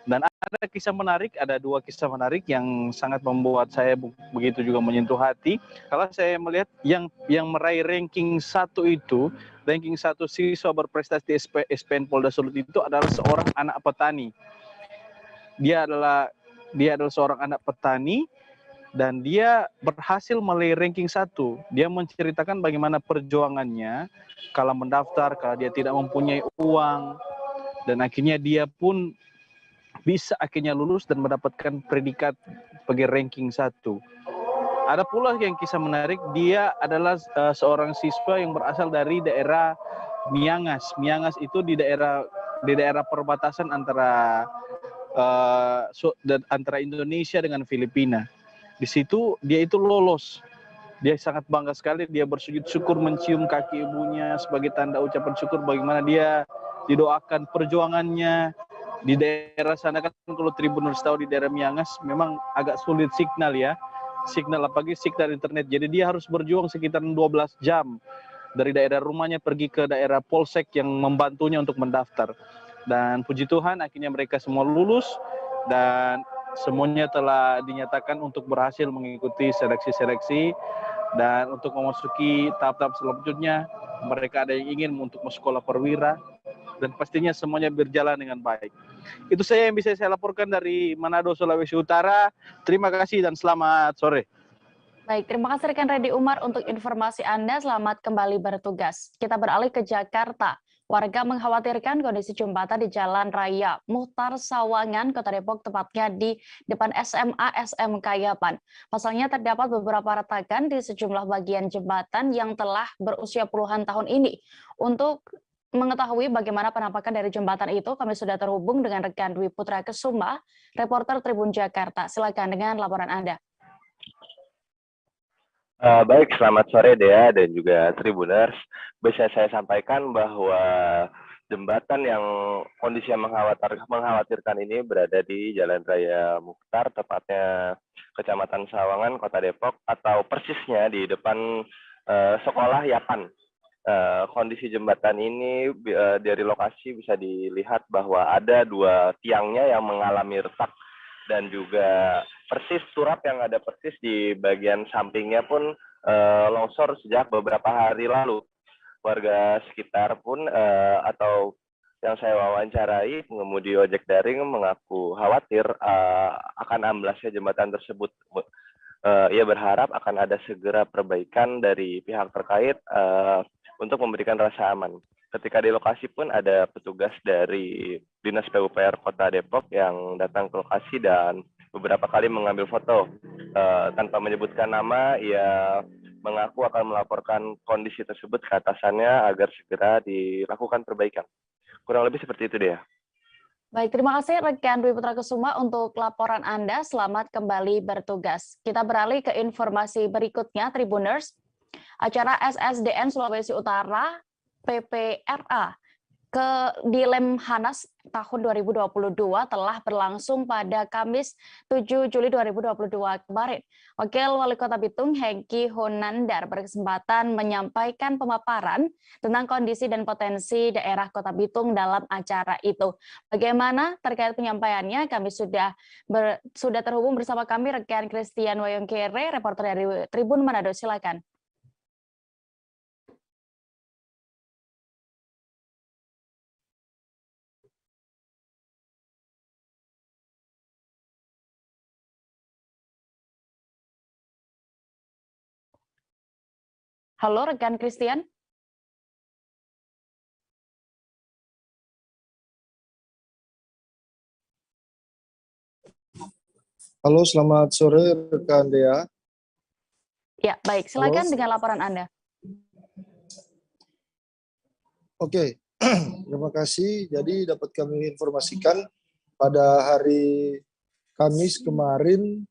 Dan ada kisah menarik, ada 2 kisah menarik yang sangat membuat saya begitu juga menyentuh hati. Kalau saya melihat yang meraih ranking 1 itu, ranking 1 siswa berprestasi di SPN Polda Sulut itu adalah seorang anak petani. Dia adalah seorang anak petani dan dia berhasil meraih ranking 1. Dia menceritakan bagaimana perjuangannya kalau mendaftar, kalau dia tidak mempunyai uang, dan akhirnya dia pun bisa akhirnya lulus dan mendapatkan predikat sebagai ranking 1. Ada pula yang kisah menarik, dia adalah seorang siswa yang berasal dari daerah Miangas. Miangas itu di daerah perbatasan antara Indonesia dengan Filipina. Di situ dia itu lolos Dia sangat bangga sekali, dia bersujud syukur mencium kaki ibunya sebagai tanda ucapan syukur bagaimana dia didoakan perjuangannya. Di daerah sana kan kalau Tribuners tahu di daerah Miangas memang agak sulit signal ya. Signal apalagi signal internet. Jadi dia harus berjuang sekitar 12 jam dari daerah rumahnya pergi ke daerah Polsek yang membantunya untuk mendaftar. Dan puji Tuhan akhirnya mereka semua lulus dan semuanya telah dinyatakan untuk berhasil mengikuti seleksi-seleksi, dan untuk memasuki tahap-tahap selanjutnya mereka ada yang ingin untuk sekolah perwira, dan pastinya semuanya berjalan dengan baik. Itu saya yang bisa saya laporkan dari Manado, Sulawesi Utara. Terima kasih dan selamat sore. Baik, terima kasih rekan Reddy Umar untuk informasi Anda. Selamat kembali bertugas. Kita beralih ke Jakarta. Warga mengkhawatirkan kondisi jembatan di Jalan Raya Muhtar Sawangan, Kota Depok, tepatnya di depan SMA SMK Yapan. Pasalnya terdapat beberapa retakan di sejumlah bagian jembatan yang telah berusia puluhan tahun ini. Untuk mengetahui bagaimana penampakan dari jembatan itu, kami sudah terhubung dengan rekan Dwi Putra Kesuma, reporter Tribun Jakarta. Silakan dengan laporan Anda. Baik, selamat sore Dea dan juga Tribuners. Bisa saya sampaikan bahwa jembatan yang kondisinya mengkhawatirkan ini berada di Jalan Raya Mukhtar, tepatnya Kecamatan Sawangan, Kota Depok, atau persisnya di depan Sekolah Yapan. Kondisi jembatan ini dari lokasi bisa dilihat bahwa ada 2 tiangnya yang mengalami retak, dan juga persis turap yang ada persis di bagian sampingnya pun longsor sejak beberapa hari lalu. Warga sekitar pun atau yang saya wawancarai, pengemudi ojek daring mengaku khawatir akan amblasnya jembatan tersebut. Ia berharap akan ada segera perbaikan dari pihak terkait untuk memberikan rasa aman. Ketika di lokasi pun ada petugas dari Dinas PUPR Kota Depok yang datang ke lokasi dan beberapa kali mengambil foto. Tanpa menyebutkan nama, ia mengaku akan melaporkan kondisi tersebut ke atasannya agar segera dilakukan perbaikan. Kurang lebih seperti itu dia. Baik, terima kasih rekan Dwi Putra Kesuma untuk laporan Anda. Selamat kembali bertugas. Kita beralih ke informasi berikutnya, Tribuners. Acara SSDN Sulawesi Utara PPRA di Lemhanas tahun 2022 telah berlangsung pada Kamis 7 Juli 2022 kemarin. Wakil Wali Kota Bitung Hengki Honandar berkesempatan menyampaikan pemaparan tentang kondisi dan potensi daerah Kota Bitung dalam acara itu. Bagaimana terkait penyampaiannya, kami sudah terhubung bersama kami rekan Christian Wayongkere, reporter dari Tribun Manado. Silakan. Halo, rekan Christian. Halo, selamat sore rekan Dea. Ya, baik. Silakan dengan laporan Anda. Oke, terima kasih. Jadi dapat kami informasikan pada hari Kamis kemarin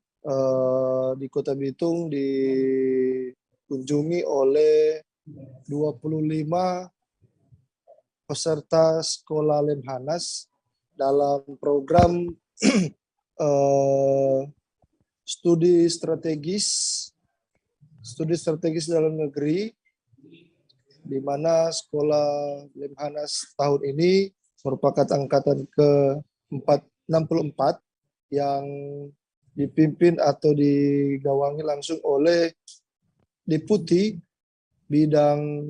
di Kota Bitung dikunjungi oleh 25 peserta sekolah Lemhanas dalam program studi strategis dalam negeri, di mana sekolah Lemhanas tahun ini merupakan angkatan ke-64 yang dipimpin atau digawangi langsung oleh Deputi Bidang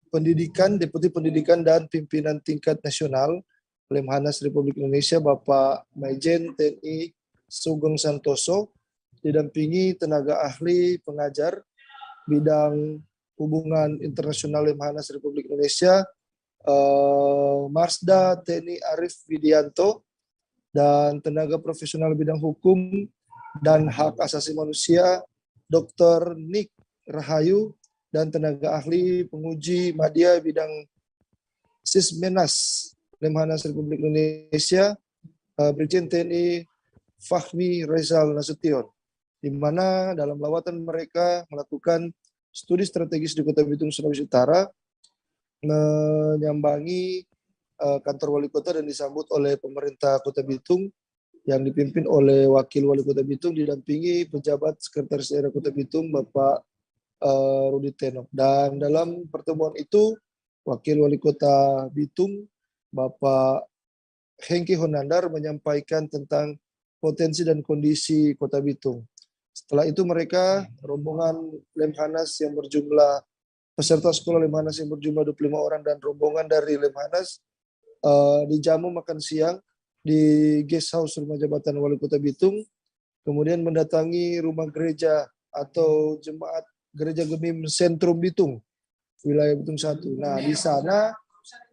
Pendidikan, Deputi Pendidikan dan Pimpinan Tingkat Nasional Lemhanas Republik Indonesia, Bapak Majen TNI Sugeng Santoso, didampingi tenaga ahli pengajar bidang hubungan internasional Lemhanas Republik Indonesia, Marsda TNI Arif Widianto, dan tenaga profesional bidang hukum dan hak asasi manusia, Dr. Nick Rahayu, dan tenaga ahli penguji media bidang Sismenas Lemhanas Republik Indonesia, Brigjen TNI Fahmi Rizal Nasution. di mana dalam lawatan mereka melakukan studi strategis di Kota Bitung, Sulawesi Utara, menyambangi kantor wali kota dan disambut oleh pemerintah Kota Bitung yang dipimpin oleh Wakil Wali Kota Bitung didampingi pejabat Sekretaris Daerah Kota Bitung Bapak Rudi Tenok. Dan dalam pertemuan itu Wakil Wali Kota Bitung Bapak Hengki Honandar menyampaikan tentang potensi dan kondisi Kota Bitung. Setelah itu mereka rombongan Lemhanas yang berjumlah peserta sekolah Lemhanas yang berjumlah 25 orang dan rombongan dari Lemhanas dijamu makan siang di guest house rumah jabatan Wali Kota Bitung, kemudian mendatangi rumah gereja atau jemaat Gereja Gemim Sentrum Bitung, wilayah Bitung 1. Nah, di sana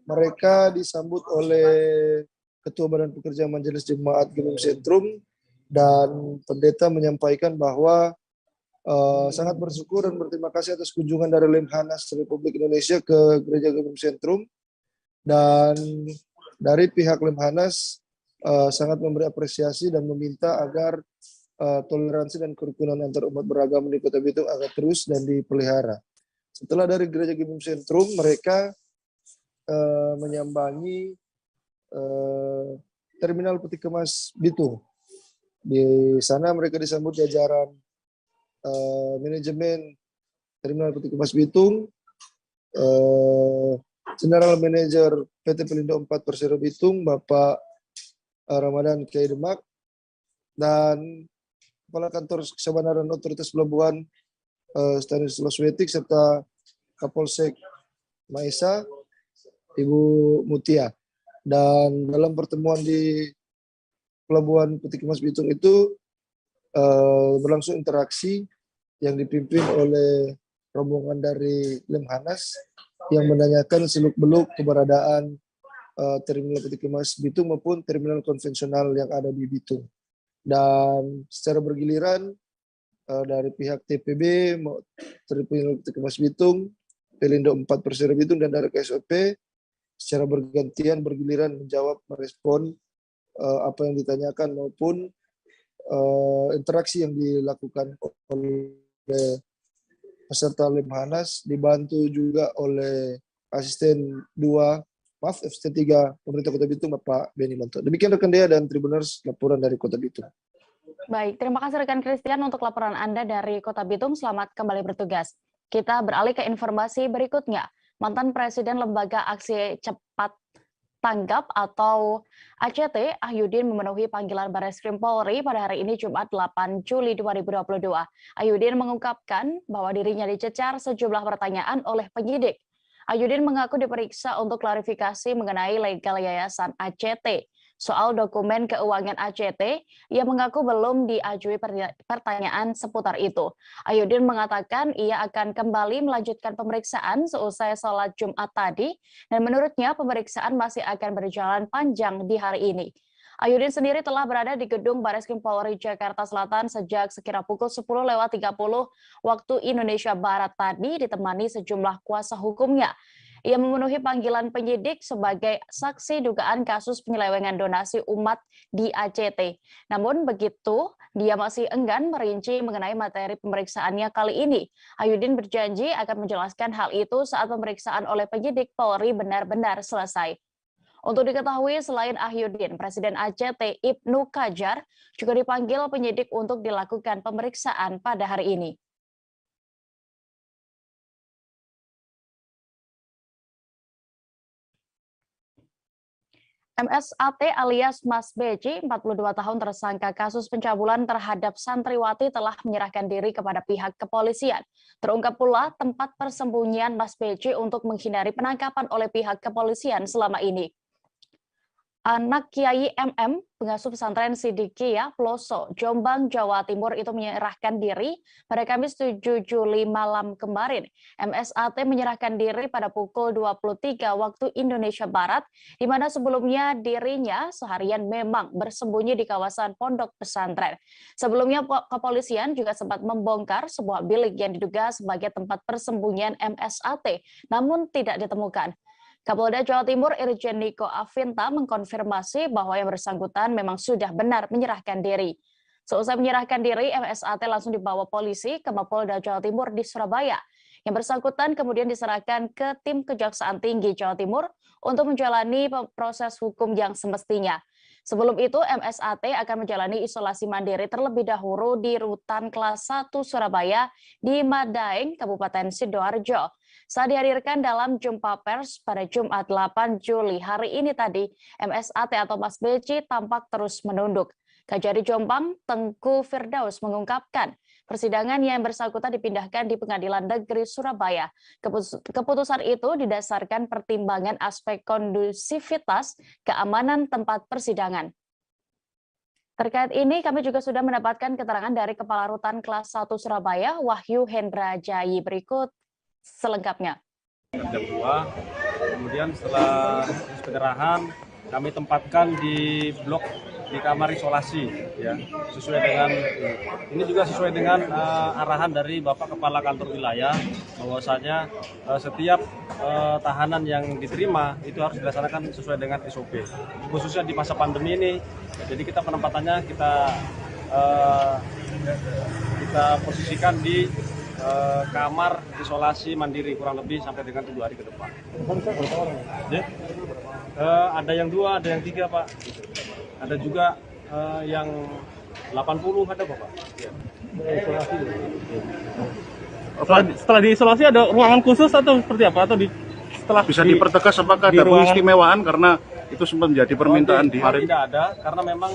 mereka disambut oleh Ketua Badan Pekerja Majelis Jemaat Gemim Sentrum, dan pendeta menyampaikan bahwa sangat bersyukur dan berterima kasih atas kunjungan dari Lemhanas Republik Indonesia ke Gereja Gemim Sentrum, dan dari pihak Lemhanas sangat memberi apresiasi dan meminta agar toleransi dan kerukunan antar umat beragama di Kota Bitung agar terus dan dipelihara. Setelah dari Gereja Gemim Sentrum, mereka menyambangi Terminal Peti Kemas Bitung. Di sana mereka disambut jajaran manajemen Terminal Peti Kemas Bitung, General Manager PT Pelindo 4 Persero Bitung, Bapak Ramadan Kiai Demak, dan Kepala Kantor Kesabaran Otoritas Pelabuhan Stanislas Wetik, serta Kapolsek Maesa, Ibu Mutia. Dan dalam pertemuan di Pelabuhan Peti Kemas Bitung itu berlangsung interaksi yang dipimpin oleh rombongan dari Lemhanas yang menanyakan seluk-beluk keberadaan Terminal Peti Kemas Bitung maupun terminal konvensional yang ada di Bitung. Dan secara bergiliran dari pihak TPB, Terminal Peti Kemas Bitung, Pelindo 4 Persero Bitung, dan dari KSOP secara bergantian bergiliran menjawab, merespon apa yang ditanyakan maupun interaksi yang dilakukan oleh peserta Lemhanas, dibantu juga oleh asisten 3 pemerintah Kota Bitung, Bapak Beni Monto. Demikian rekan Dea dan Tribuners, laporan dari Kota Bitung. Baik, terima kasih rekan Christian untuk laporan Anda dari Kota Bitung. Selamat kembali bertugas. Kita beralih ke informasi berikutnya. Mantan Presiden Lembaga Aksi Cepat Tanggap atau ACT, Ahyudin memenuhi panggilan Barreskrim Polri pada hari ini Jumat 8 Juli 2022. Ahyudin mengungkapkan bahwa dirinya dicecar sejumlah pertanyaan oleh penyidik. Ahyudin mengaku diperiksa untuk klarifikasi mengenai legal yayasan ACT. Soal dokumen keuangan ACT, ia mengaku belum diajukan pertanyaan seputar itu. Ahyudin mengatakan ia akan kembali melanjutkan pemeriksaan seusai sholat Jumat tadi, dan menurutnya pemeriksaan masih akan berjalan panjang di hari ini. Ahyudin sendiri telah berada di gedung Barreskrim Polri Jakarta Selatan sejak sekira pukul 10.30 waktu Indonesia Barat tadi, ditemani sejumlah kuasa hukumnya. Ia memenuhi panggilan penyidik sebagai saksi dugaan kasus penyelewengan donasi umat di ACT. Namun begitu, dia masih enggan merinci mengenai materi pemeriksaannya kali ini. Ahyudin berjanji akan menjelaskan hal itu saat pemeriksaan oleh penyidik Polri benar-benar selesai. Untuk diketahui, selain Ahyudin, Presiden ACT Ibnu Kajar juga dipanggil penyidik untuk dilakukan pemeriksaan pada hari ini. MSAT alias Mas BJ, 42 tahun tersangka kasus pencabulan terhadap santriwati telah menyerahkan diri kepada pihak kepolisian. Terungkap pula tempat persembunyian Mas BJ untuk menghindari penangkapan oleh pihak kepolisian selama ini. Anak Kiai MM, pengasuh pesantren Sidikia, Peloso, Jombang, Jawa Timur itu menyerahkan diri pada Kamis 7 Juli malam kemarin. MSAT menyerahkan diri pada pukul 23 waktu Indonesia Barat, di mana sebelumnya dirinya seharian memang bersembunyi di kawasan pondok pesantren. Sebelumnya kepolisian juga sempat membongkar sebuah bilik yang diduga sebagai tempat persembunyian MSAT, namun tidak ditemukan. Kapolda Jawa Timur Irjen Niko Afinta mengkonfirmasi bahwa yang bersangkutan memang sudah benar menyerahkan diri. Seusai menyerahkan diri, MSAT langsung dibawa polisi ke Mapolda Jawa Timur di Surabaya. Yang bersangkutan kemudian diserahkan ke tim Kejaksaan Tinggi Jawa Timur untuk menjalani proses hukum yang semestinya. Sebelum itu, MSAT akan menjalani isolasi mandiri terlebih dahulu di Rutan Kelas 1 Surabaya di Madaeng, Kabupaten Sidoarjo. Saat dihadirkan dalam jumpa pers pada Jumat 8 Juli hari ini tadi, MSAT atau Mas Beci tampak terus menunduk. Kajari Jombang, Tengku Firdaus mengungkapkan, persidangan yang bersangkutan dipindahkan di Pengadilan Negeri Surabaya. Keputusan itu didasarkan pertimbangan aspek kondusivitas keamanan tempat persidangan. Terkait ini, kami juga sudah mendapatkan keterangan dari Kepala Rutan Kelas 1 Surabaya, Wahyu Hendra Jayi. Berikut selengkapnya. Jam 2, kemudian setelah penyerahan, kami tempatkan di blok di kamar isolasi, ya, sesuai dengan ini juga sesuai dengan arahan dari Bapak Kepala Kantor Wilayah bahwasanya setiap tahanan yang diterima itu harus dilaksanakan sesuai dengan SOP, khususnya di masa pandemi ini. Jadi kita penempatannya kita posisikan di kamar isolasi mandiri kurang lebih sampai dengan 7 hari ke depan. Ada yang 2, ada yang 3, Pak. Ada juga yang 80 ada, Bapak. Ya. Setelah diisolasi ada ruangan khusus atau seperti apa? Atau setelah bisa dipertegas apakah ada pengistimewaan karena itu sempat menjadi permintaan di hari tidak ada, karena memang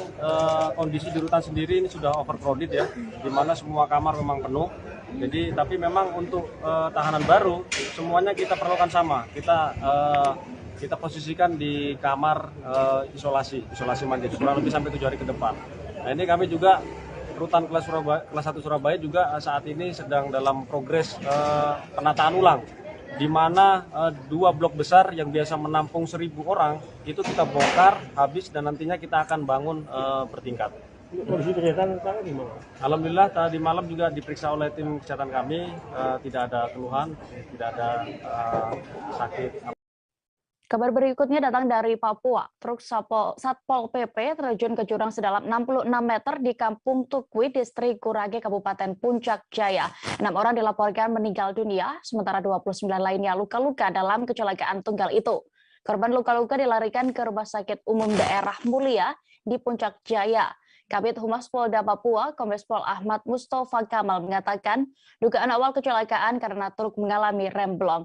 kondisi di rutan sendiri ini sudah overcrowded ya, di mana semua kamar memang penuh. Jadi tapi memang untuk tahanan baru semuanya kita perlukan sama. Kita posisikan di kamar isolasi mandiri kurang lebih sampai 7 hari ke depan. Nah ini kami juga Rutan Kelas 1 Surabaya juga saat ini sedang dalam progres penataan ulang, di mana 2 blok besar yang biasa menampung 1.000 orang itu kita bongkar habis dan nantinya kita akan bangun bertingkat. Kondisi kesehatan sekarang gimana? Alhamdulillah tadi malam juga diperiksa oleh tim kesehatan kami, tidak ada keluhan, tidak ada sakit. Kabar berikutnya datang dari Papua. Truk Satpol PP terjun ke jurang sedalam 66 meter di Kampung Tukui, Distrik Gurage, Kabupaten Puncak Jaya. 6 orang dilaporkan meninggal dunia, sementara 29 lainnya luka-luka dalam kecelakaan tunggal itu. Korban luka-luka dilarikan ke Rumah Sakit Umum Daerah Mulia di Puncak Jaya. Kabid Humas Polda Papua, Kombes Pol Ahmad Mustafa Kamal mengatakan, dugaan awal kecelakaan karena truk mengalami remblong.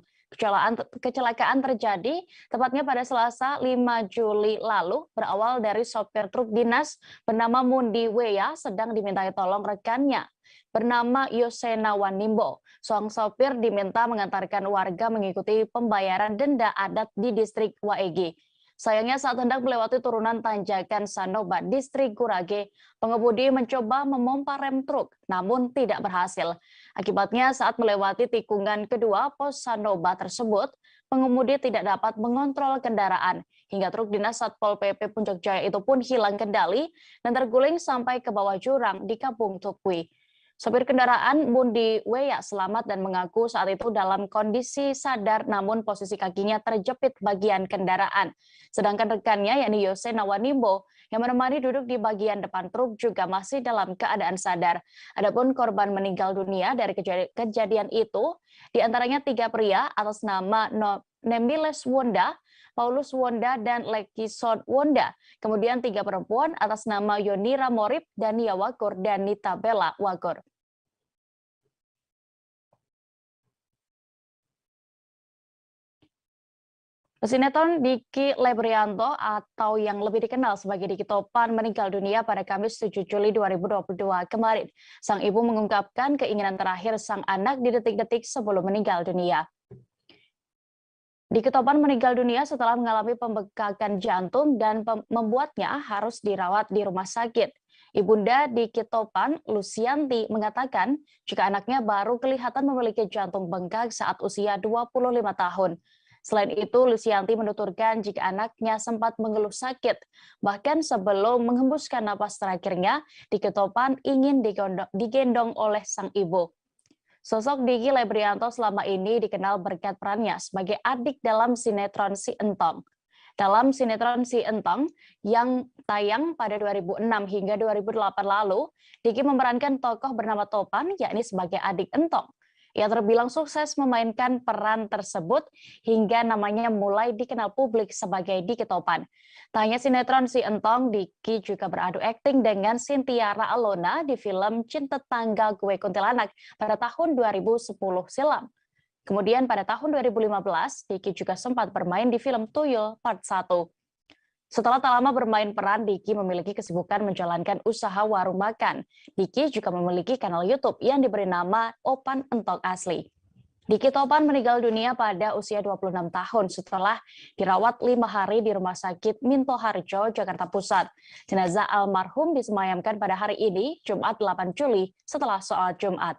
Kecelakaan terjadi tepatnya pada Selasa 5 Juli lalu, berawal dari sopir truk dinas bernama Mundi Weya sedang dimintai tolong rekannya bernama Yosena Wanimbo. Sang sopir diminta mengantarkan warga mengikuti pembayaran denda adat di distrik Waegi. Sayangnya saat hendak melewati turunan tanjakan Sanoba, Distrik Gurage, pengemudi mencoba memompa rem truk, namun tidak berhasil. Akibatnya saat melewati tikungan kedua pos Sanoba tersebut, pengemudi tidak dapat mengontrol kendaraan, hingga truk dinas Satpol PP Puncak Jaya itu pun hilang kendali dan terguling sampai ke bawah jurang di Kampung Tukui. Sopir kendaraan Mundi Weya selamat dan mengaku saat itu dalam kondisi sadar namun posisi kakinya terjepit bagian kendaraan. Sedangkan rekannya yakni Yosena Wanimbo yang menemani duduk di bagian depan truk juga masih dalam keadaan sadar. Adapun korban meninggal dunia dari kejadian itu diantaranya 3 pria atas nama Nemiles Wonda, Paulus Wonda, dan Lekison Wonda. Kemudian 3 perempuan atas nama Yonira Morip, Dania Wagor, dan Nita Bella Wagor. Sinetron Diki Lebrianto atau yang lebih dikenal sebagai Diki Topan meninggal dunia pada Kamis 7 Juli 2022 kemarin. Sang ibu mengungkapkan keinginan terakhir sang anak di detik-detik sebelum meninggal dunia. Diki Topan meninggal dunia setelah mengalami pembengkakan jantung dan membuatnya harus dirawat di rumah sakit. Ibunda Diki Topan, Lucianti, mengatakan jika anaknya baru kelihatan memiliki jantung bengkak saat usia 25 tahun. Selain itu, Lucianti menuturkan jika anaknya sempat mengeluh sakit. Bahkan sebelum menghembuskan napas terakhirnya, Diki Topan ingin digendong oleh sang ibu. Sosok Diki Lebrianto selama ini dikenal berkat perannya sebagai adik dalam sinetron Si Entong. Dalam sinetron Si Entong yang tayang pada 2006 hingga 2008 lalu, Diki memerankan tokoh bernama Topan, yakni sebagai adik Entong. Ia terbilang sukses memainkan peran tersebut hingga namanya mulai dikenal publik sebagai Diki Topan. Tak hanya sinetron Si Entong, Diki juga beradu akting dengan Sintiara Alona di film Cinta Tanggal Gue Kuntilanak pada tahun 2010 silam. Kemudian pada tahun 2015, Diki juga sempat bermain di film Tuyul Part 1. Setelah tak lama bermain peran, Diki memiliki kesibukan menjalankan usaha warung makan. Diki juga memiliki kanal YouTube yang diberi nama Opan Entok Asli. Diki Topan meninggal dunia pada usia 26 tahun setelah dirawat 5 hari di Rumah Sakit Minto Harjo, Jakarta Pusat. Jenazah almarhum disemayamkan pada hari ini, Jumat 8 Juli, setelah sholat Jumat.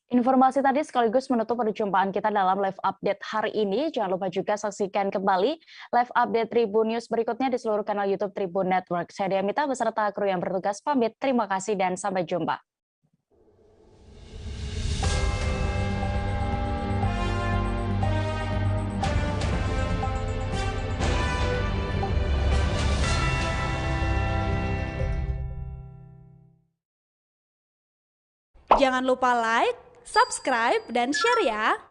Informasi tadi sekaligus menutup perjumpaan kita dalam live update hari ini. Jangan lupa juga saksikan kembali live update Tribun News berikutnya di seluruh kanal YouTube Tribun Network. Saya Diamita beserta kru yang bertugas pamit. Terima kasih dan sampai jumpa. Jangan lupa like, subscribe, dan share ya!